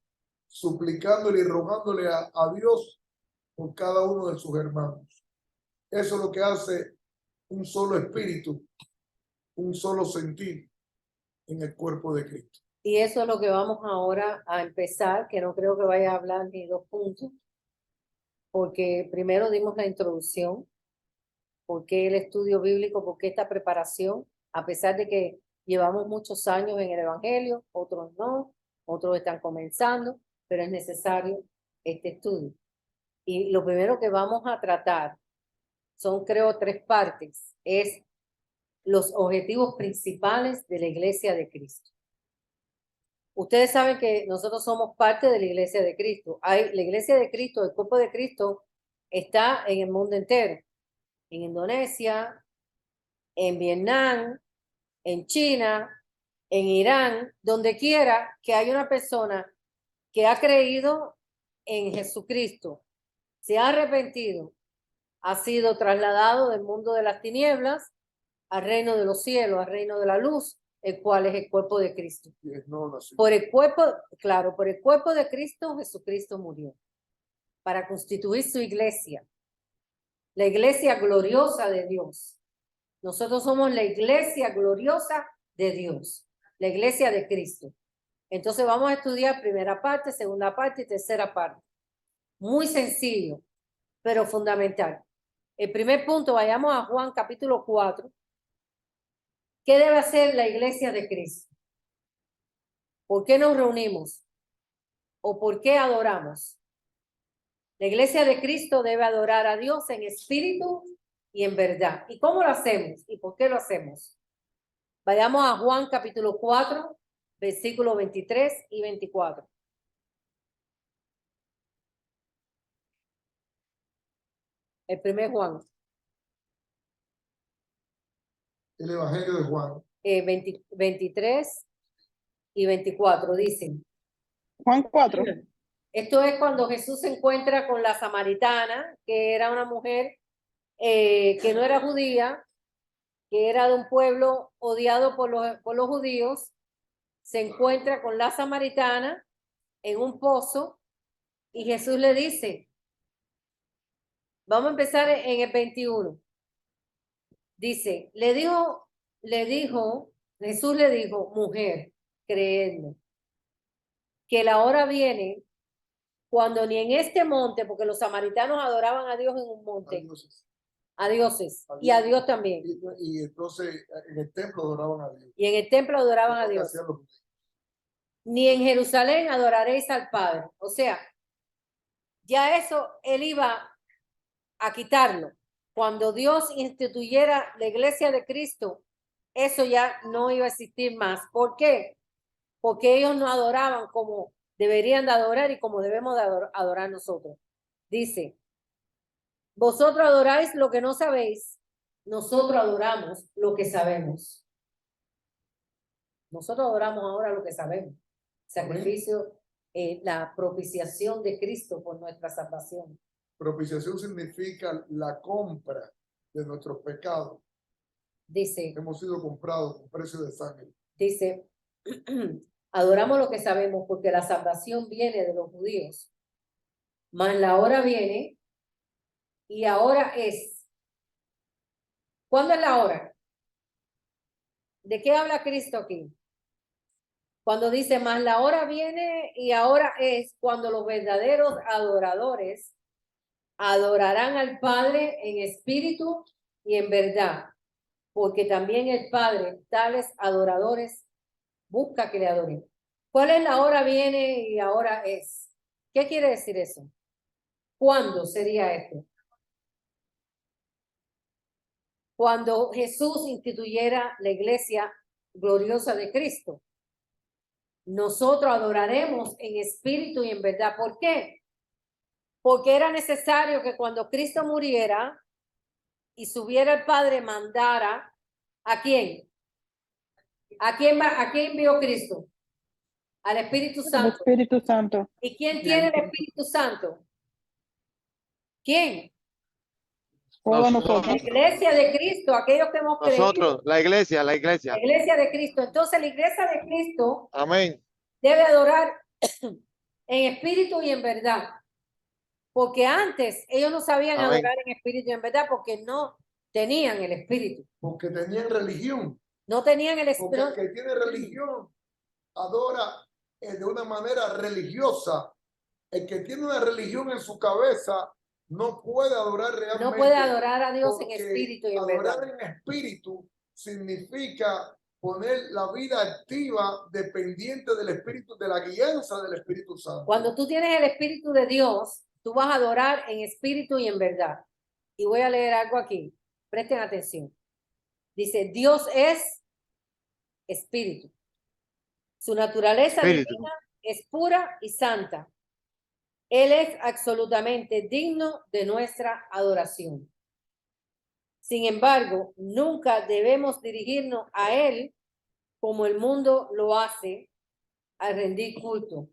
suplicándole y rogándole a Dios por cada uno de sus hermanos. Eso es lo que hace un solo espíritu, un solo sentir en el cuerpo de Cristo. Y eso es lo que vamos ahora a empezar, que no creo que vaya a hablar ni 2 puntos, porque primero dimos la introducción, por qué el estudio bíblico, por qué esta preparación, a pesar de que llevamos muchos años en el Evangelio, otros no, otros están comenzando, pero es necesario este estudio. Y lo primero que vamos a tratar son, creo, 3 partes, es los objetivos principales de la Iglesia de Cristo. Ustedes saben que nosotros somos parte de la Iglesia de Cristo. La Iglesia de Cristo, el cuerpo de Cristo, está en el mundo entero. En Indonesia, en Vietnam, en China, en Irán, donde quiera que haya una persona que ha creído en Jesucristo, se ha arrepentido, ha sido trasladado del mundo de las tinieblas al reino de los cielos, al reino de la luz, el cual es el cuerpo de Cristo. Por el cuerpo, claro, por el cuerpo de Cristo, Jesucristo murió para constituir su iglesia, la iglesia gloriosa de Dios. Nosotros somos la iglesia gloriosa de Dios, la iglesia de Cristo. Entonces vamos a estudiar primera parte, segunda parte y tercera parte. Muy sencillo, pero fundamental. El primer punto, vayamos a Juan capítulo 4. ¿Qué debe hacer la iglesia de Cristo? ¿Por qué nos reunimos? ¿O por qué adoramos? La iglesia de Cristo debe adorar a Dios en espíritu y en verdad. ¿Y cómo lo hacemos? ¿Y por qué lo hacemos? Vayamos a Juan capítulo 4, versículos 23 y 24. El primer Juan, El Evangelio de Juan. 23 y 24 dicen. Juan 4. Esto es cuando Jesús se encuentra con la samaritana, que era una mujer que no era judía, que era de un pueblo odiado por los judíos. Se encuentra con la samaritana en un pozo y Jesús le dice, vamos a empezar en el 21. Dice, Jesús le dijo, mujer, creedme, que la hora viene cuando ni en este monte, porque los samaritanos adoraban a Dios en un monte, a dioses y a Dios también. Y entonces en el templo adoraban a Dios. Y en el templo adoraban a Dios. Ni en Jerusalén adoraréis al Padre. O sea, ya eso él iba a quitarlo. Cuando Dios instituyera la iglesia de Cristo, eso ya no iba a existir más. ¿Por qué? Porque ellos no adoraban como deberían de adorar y como debemos de adorar nosotros. Dice, Vosotros adoráis lo que no sabéis, nosotros adoramos lo que sabemos. Nosotros adoramos ahora lo que sabemos. Sacrificio, la propiciación de Cristo por nuestra salvación. Propiciación significa la compra de nuestros pecados. Dice, Hemos sido comprados con precio de sangre. dice, adoramos lo que sabemos porque la salvación viene de los judíos. Mas la hora viene y ahora es. ¿Cuándo es la hora? ¿De qué habla Cristo aquí? Cuando dice, mas la hora viene y ahora es cuando los verdaderos adoradores adorarán al Padre en espíritu y en verdad, porque también el Padre, tales adoradores, busca que le adoren. ¿Cuál es la hora viene y ahora es? ¿Qué quiere decir eso? ¿Cuándo sería esto? Cuando Jesús instituyera la iglesia gloriosa de Cristo. Nosotros adoraremos en espíritu y en verdad. ¿Por qué? Porque era necesario que cuando Cristo muriera y subiera el Padre, mandara ¿a quién? ¿A quién envió Cristo? Al Espíritu El Santo. Espíritu Santo. ¿Y quién tiene el Espíritu Santo? ¿Quién? Todos La nosotros. iglesia de Cristo, aquellos que hemos creído. Nosotros, la iglesia, La iglesia de Cristo. Entonces la iglesia de Cristo Amén. debe adorar en espíritu y en verdad. Porque antes ellos no sabían Amén. adorar en espíritu y en verdad porque no tenían el espíritu. Porque tenían religión. No tenían el Porque espíritu. el que tiene religión adora de una manera religiosa. El que tiene una religión en su cabeza no puede adorar realmente. No puede adorar a Dios en porque espíritu y en adorar verdad. en espíritu significa poner la vida activa dependiente del espíritu, de la guianza del Espíritu Santo. Cuando tú tienes el espíritu de Dios, tú vas a adorar en espíritu y en verdad. Y voy a leer algo aquí. Presten atención. Dice, Dios es espíritu. Su naturaleza Espíritu. divina es pura y santa. Él es absolutamente digno de nuestra adoración. Sin embargo, nunca debemos dirigirnos a Él como el mundo lo hace al rendir culto,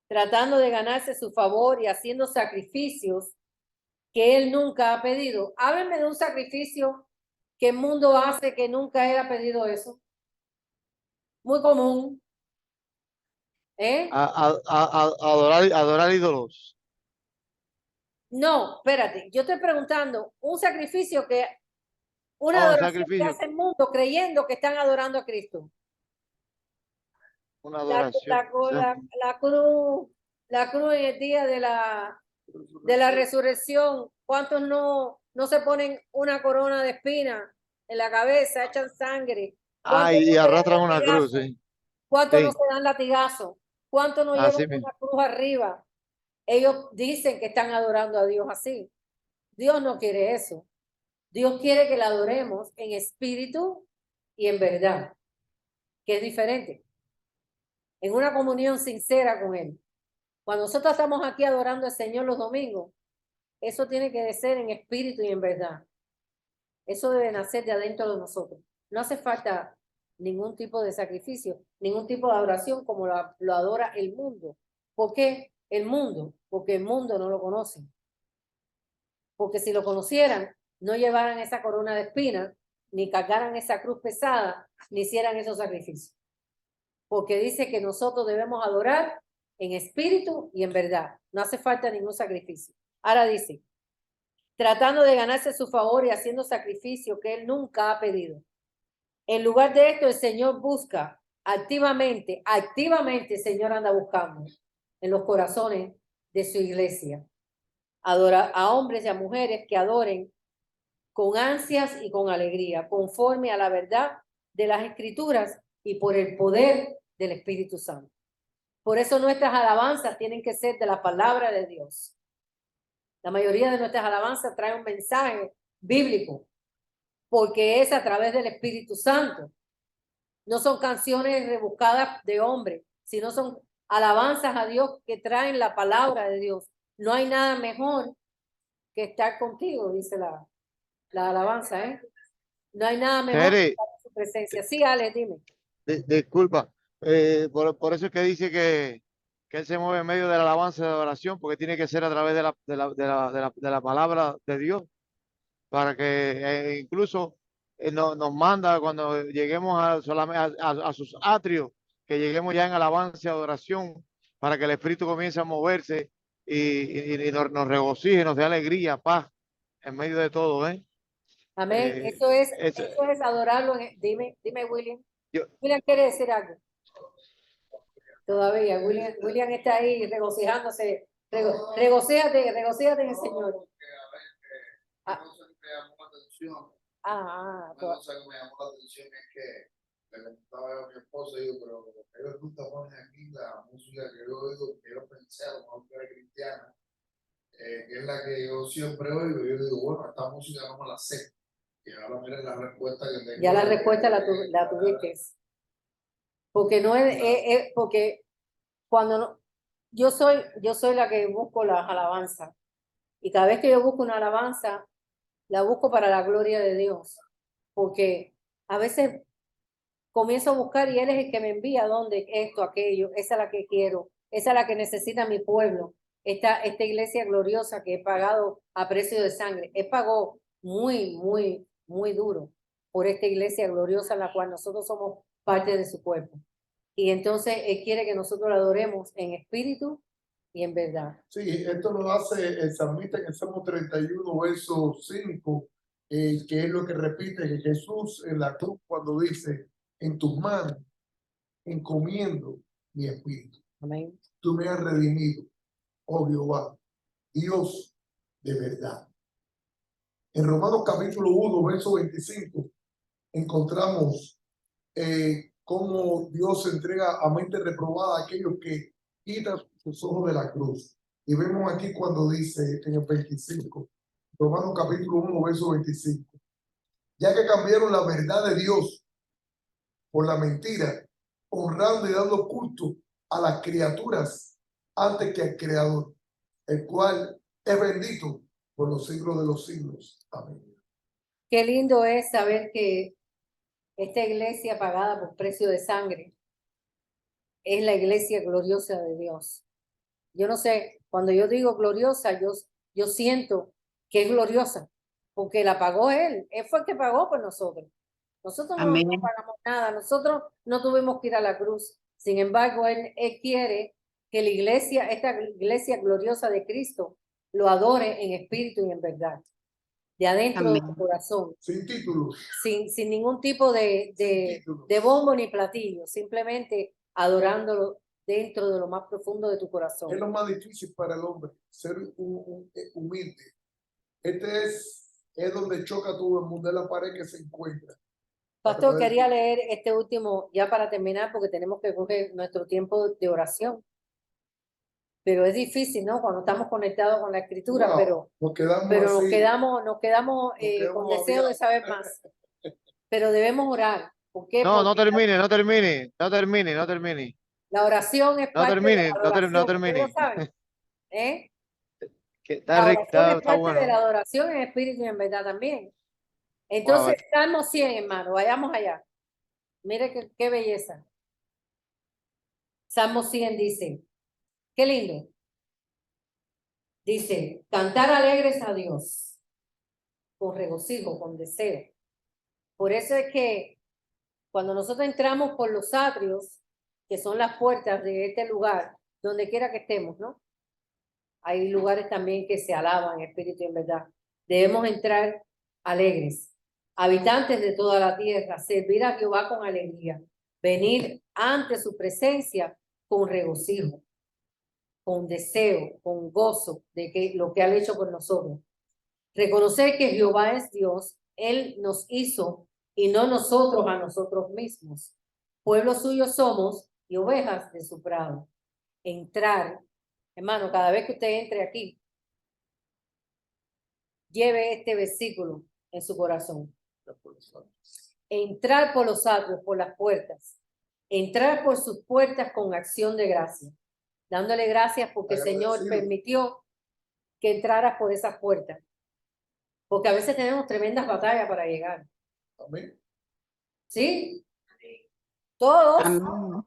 tratando de ganarse su favor y haciendo sacrificios que Él nunca ha pedido. Háblenme de un sacrificio que el mundo hace que nunca Él ha pedido eso. Muy común. Adorar ídolos. No, espérate, yo estoy preguntando un sacrificio que una Un adoración que sacrificio. hace el mundo creyendo que están adorando a Cristo. Una La adoración. cruz en el día de la resurrección. ¿Cuántos no se ponen una corona de espina en la cabeza, echan sangre? ¿Cuántos Y no se dan arrastran una latigazo? cruz, sí. ¿Cuántos no Sí. se dan latigazo? ¿Cuántos no llevan Así mismo. una cruz arriba? Ellos dicen que están adorando a Dios así. Dios no quiere eso. Dios quiere que la adoremos en espíritu y en verdad, que es diferente. En una comunión sincera con Él. Cuando nosotros estamos aquí adorando al Señor los domingos, eso tiene que ser en espíritu y en verdad. Eso debe nacer de adentro de nosotros. No hace falta ningún tipo de sacrificio, ningún tipo de adoración como lo adora el mundo. ¿Por qué el mundo? Porque el mundo no lo conoce. Porque si lo conocieran, no llevaran esa corona de espinas, ni cargaran esa cruz pesada, ni hicieran esos sacrificios. Porque dice que nosotros debemos adorar en espíritu y en verdad. No hace falta ningún sacrificio. Ahora dice, tratando de ganarse su favor y haciendo sacrificio que Él nunca ha pedido. En lugar de esto, el Señor busca activamente el Señor anda buscando en los corazones de su iglesia. Adora a hombres y a mujeres que adoren con ansias y con alegría, conforme a la verdad de las Escrituras y por el poder del Espíritu Santo. Por eso nuestras alabanzas tienen que ser de la palabra de Dios. La mayoría de nuestras alabanzas traen un mensaje bíblico, porque es a través del Espíritu Santo. No son canciones rebuscadas de hombre, sino son alabanzas a Dios que traen la palabra de Dios. No hay nada mejor que estar contigo, dice la alabanza, ¿eh? No hay nada mejor que Tere, estar en su presencia. Sí, Ale, dime. disculpa, por eso es que dice que él se mueve en medio de la alabanza y de la oración, porque tiene que ser a través de la palabra de Dios, para que incluso nos manda cuando lleguemos a sus atrios, que lleguemos ya en alabanza y adoración, para que el Espíritu comience a moverse y nos regocije, nos dé alegría, paz, en medio de todo, ¿eh? Amén. Eh, Eso es- es adorarlo. Dime, William. yo- William quiere decir algo. Todavía, William está ahí regocijándose. Regocíjate en el Señor. Ah, Me llamó la atención, ah, una cosa que me llamó la atención es que le comentaba yo a mi esposa, digo, pero ellos nunca ponen aquí la música que yo oigo, que yo pensé, a lo mejor que era cristiana, que es la que yo siempre oigo. Yo digo, bueno, esta música no me la sé. Y ahora miren la respuesta que tengo. ya la respuesta la tuviste. Porque no porque cuando no, yo soy la que busco las alabanzas. Y cada vez que yo busco una alabanza, la busco para la gloria de Dios. Porque a veces comienzo a buscar y Él es el que me envía donde esto, aquello, esa es la que quiero, esa es la que necesita mi pueblo. Esta iglesia gloriosa que he pagado a precio de sangre. He pagado muy, muy, muy duro por esta iglesia gloriosa en la cual nosotros somos parte de su cuerpo. Y entonces Él quiere que nosotros lo adoremos en espíritu y en verdad. Sí, esto lo hace el salmista en el Salmo 31, verso 5, que es lo que repite que Jesús en la cruz cuando dice, en tus manos encomiendo mi espíritu. Amén. Tú me has redimido, oh Jehová, Dios de verdad. En Romanos capítulo 1, verso 25, encontramos cómo Dios entrega a mente reprobada a aquellos que quitan sus ojos de la cruz. Y vemos aquí cuando dice en el 25, Romanos capítulo 1, verso 25, ya que cambiaron la verdad de Dios por la mentira, honrando y dando culto a las criaturas antes que al Creador, el cual es bendito por los siglos de los siglos. Amén. Qué lindo es saber que esta iglesia pagada por precio de sangre es la iglesia gloriosa de Dios. Yo no sé, cuando yo digo gloriosa, yo siento que es gloriosa, porque la pagó Él fue el que pagó por nosotros. Nosotros no Amén. pagamos nada, nosotros no tuvimos que ir a la cruz. Sin embargo, Él quiere que la iglesia, esta iglesia gloriosa de Cristo, lo adore en espíritu y en verdad, de adentro de Amén. tu corazón, Sin títulos. sin ningún tipo Sin títulos. de bombo ni platillo, simplemente adorándolo dentro de lo más profundo de tu corazón. Es lo más difícil para el hombre, ser humilde. Es donde choca todo el mundo, es la pared que se encuentra. Pastor, quería leer este último ya para terminar porque tenemos que coger nuestro tiempo de oración. Pero es difícil, ¿no? Cuando estamos conectados con la escritura, Wow, pero nos quedamos nos así, quedamos con quedamos deseo de aviados. saber más. Pero debemos orar. ¿Por qué? no, no Porque termine, no termine, no termine, no termine, la oración es no parte de la termine, no adoración. ¿Ustedes lo termine. saben? ¿Eh? Que La oración es está parte de bueno. la adoración en espíritu y en verdad también. Wow, Entonces, Salmo 100, hermano, vayamos allá. Mire qué belleza. Salmo 100 dice, qué lindo. Dice, cantar alegres a Dios, con regocijo, con deseo. Por eso es que cuando nosotros entramos por los atrios, que son las puertas de este lugar, donde quiera que estemos, ¿no? Hay lugares también que se alaban en espíritu y en verdad. Debemos entrar alegres. Habitantes de toda la tierra, servir a Jehová con alegría, venir ante su presencia con regocijo, con deseo, con gozo de que lo que ha hecho por nosotros. Reconocer que Jehová es Dios, Él nos hizo y no nosotros a nosotros mismos. Pueblo suyo somos y ovejas de su prado. Entrar, hermano, cada vez que usted entre aquí, lleve este versículo en su corazón. Entrar por los atrios, por las puertas. Entrar por sus puertas con acción de gracia. Dándole gracias porque el Señor permitió que entraras por esas puertas. Porque a veces tenemos tremendas batallas para llegar. Amén. ¿Sí? Todos, Amén.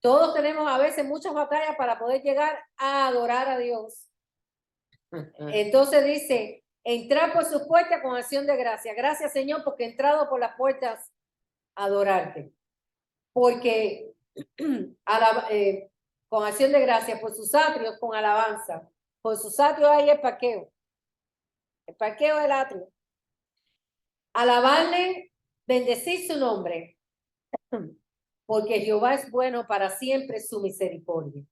todos tenemos a veces muchas batallas para poder llegar a adorar a Dios. Entonces dice, entrar por sus puertas con acción de gracia. Gracias, Señor, porque he entrado por las puertas a adorarte. Porque con acción de gracia, por sus atrios con alabanza. Por sus atrios hay el parqueo. El parqueo del atrio. Alabarle, bendecir su nombre. Porque Jehová es bueno para siempre, su misericordia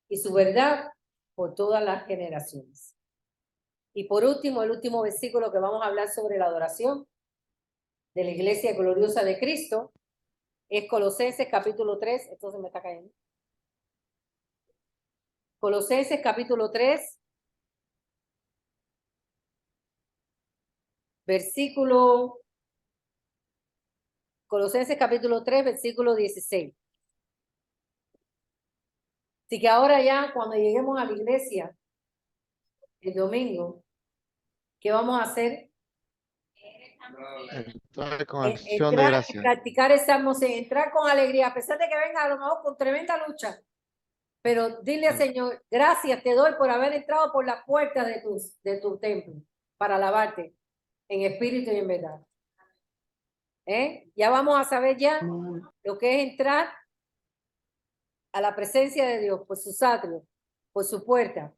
y su verdad por todas las generaciones. Y por último, el último versículo que vamos a hablar sobre la adoración de la Iglesia Gloriosa de Cristo es Colosenses capítulo 3. Esto se me está cayendo. Colosenses capítulo 3, Colosenses capítulo 3, versículo 16. Así que ahora ya cuando lleguemos a la iglesia el domingo, ¿qué vamos a hacer? Entrar con acción de Entrar, gracia. practicar el Salmo 6, entrar con alegría, a pesar de que venga a lo mejor con tremenda lucha. Pero dile al Señor, gracias te doy por haber entrado por las puertas de tu templo para alabarte en espíritu y en verdad. Ya vamos a saber ya lo que es entrar a la presencia de Dios por sus atrios, por su puerta.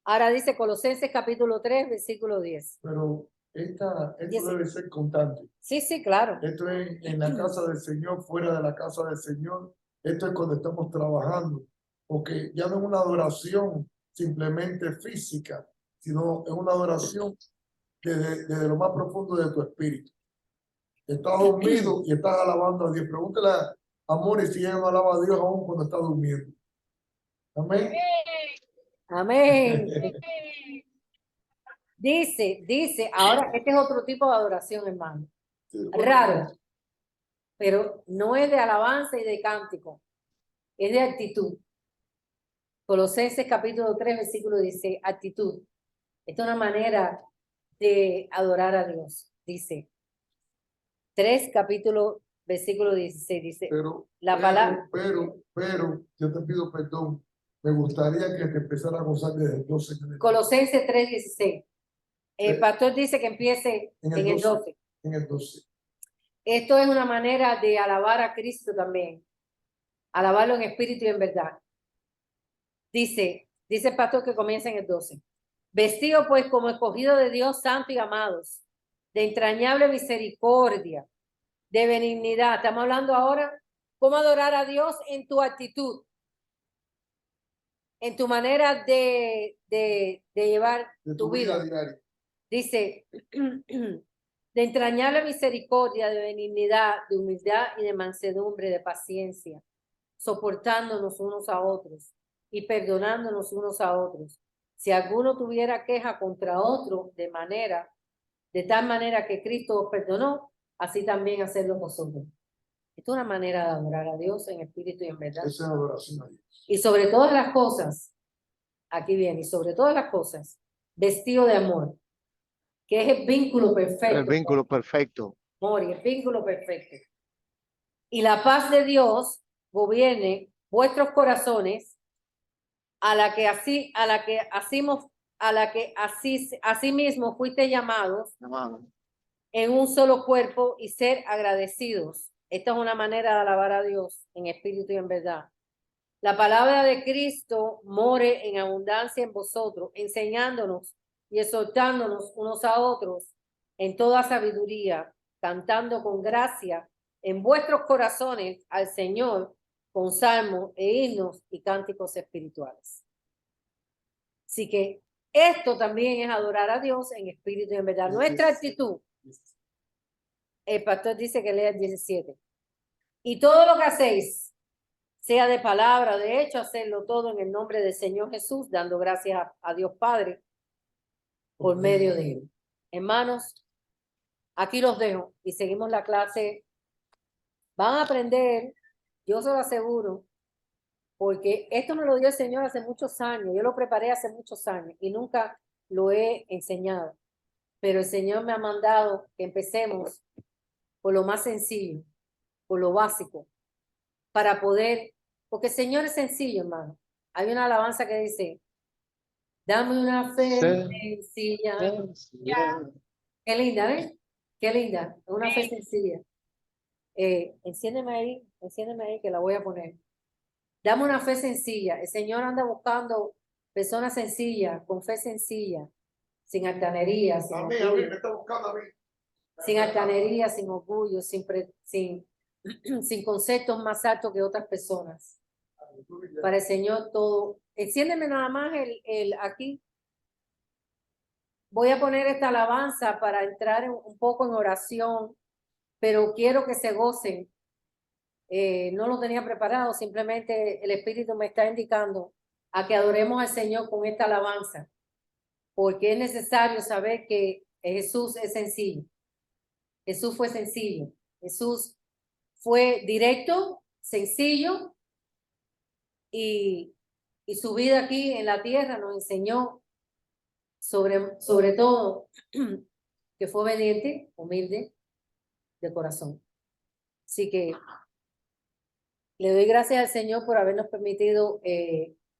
Ahora dice Colosenses capítulo 3, versículo 10. Pero esto Dice- debe ser constante. Sí, claro. Esto es en la casa del Señor, fuera de la casa del Señor. Esto es cuando estamos trabajando. Porque ya no es una adoración simplemente física, sino es una adoración desde lo más profundo de tu espíritu. Estás dormido y estás alabando a Dios. Pregúntale a Mori si ella no alaba a Dios aún cuando está durmiendo. Amén. Amén. Dice, ahora este es otro tipo de adoración, hermano. Raro, pero no es de alabanza y de cántico, es de actitud. Colosenses capítulo 3, versículo 16, actitud. Esta es una manera de adorar a Dios. Dice, 3 capítulo, versículo 16, dice, la palabra. Pero, yo te pido perdón. Me gustaría que te empezara a gozar desde el 12. Colosenses 3, 16. El pastor dice que empiece en el 12. En el 12. Esto es una manera de alabar a Cristo también. Alabarlo en espíritu y en verdad. Dice el pastor que comienza en el 12. Vestido pues como escogido de Dios santo y amados, de entrañable misericordia, de benignidad. Estamos hablando ahora cómo adorar a Dios en tu actitud, en tu manera de llevar De tu vida. diaria. Dice, de entrañable misericordia, de benignidad, de humildad y de mansedumbre, de paciencia, soportándonos unos a otros y perdonándonos unos a otros. Si alguno tuviera queja contra otro, de tal manera que Cristo os perdonó, así también hacerlo vosotros. Esta es una manera de adorar a Dios en espíritu y en verdad. Esa es adoración a Dios. Y sobre todas las cosas, aquí viene, y sobre todas las cosas, vestido de amor, que es el vínculo perfecto. El vínculo perfecto. Amor, y el vínculo perfecto. Y la paz de Dios gobierne vuestros corazones, a la que así mismo fuiste llamados Hermano. en un solo cuerpo y ser agradecidos. Esta es una manera de alabar a Dios en espíritu y en verdad. La palabra de Cristo more en abundancia en vosotros, enseñándonos y exhortándonos unos a otros en toda sabiduría, cantando con gracia en vuestros corazones al Señor con salmos e himnos y cánticos espirituales. Así que esto también es adorar a Dios en espíritu y en verdad. Nuestra actitud. El pastor dice que lea el 17. Y todo lo que hacéis, sea de palabra o de hecho, hacerlo todo en el nombre del Señor Jesús, dando gracias a Dios Padre por medio de él. Hermanos, aquí los dejo y seguimos la clase. Van a aprender, yo se lo aseguro, porque esto me lo dio el Señor hace muchos años. Yo lo preparé hace muchos años y nunca lo he enseñado, pero el Señor me ha mandado que empecemos por lo más sencillo, por lo básico, para poder, porque el Señor es sencillo, hermano. Hay una alabanza que dice, dame una fe sencilla. Qué linda, ¿eh? Qué linda, una fe sencilla. Enciéndeme ahí que la voy a poner. Dame una fe sencilla. El Señor anda buscando personas sencillas, con fe sencilla, sin altanería, sin A mí, orgullo, me está buscando a mí. sin altanería, sin orgullo, sin conceptos más altos que otras personas. Para el Señor todo. Enciéndeme nada más el aquí. Voy a poner esta alabanza para entrar un poco en oración, pero quiero que se gocen. No lo tenía preparado, simplemente el Espíritu me está indicando a que adoremos al Señor con esta alabanza, porque es necesario saber que Jesús es sencillo. Jesús fue sencillo. Jesús fue directo, sencillo, y su vida aquí en la tierra nos enseñó sobre todo que fue obediente, humilde de corazón. Así que le doy gracias al Señor por habernos permitido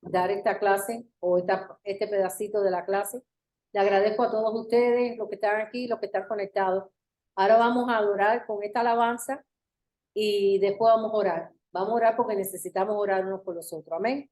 dar esta clase o este pedacito de la clase. Le agradezco a todos ustedes, los que están aquí, los que están conectados. Ahora vamos a adorar con esta alabanza y después vamos a orar. Vamos a orar porque necesitamos orar unos por los otros. Amén.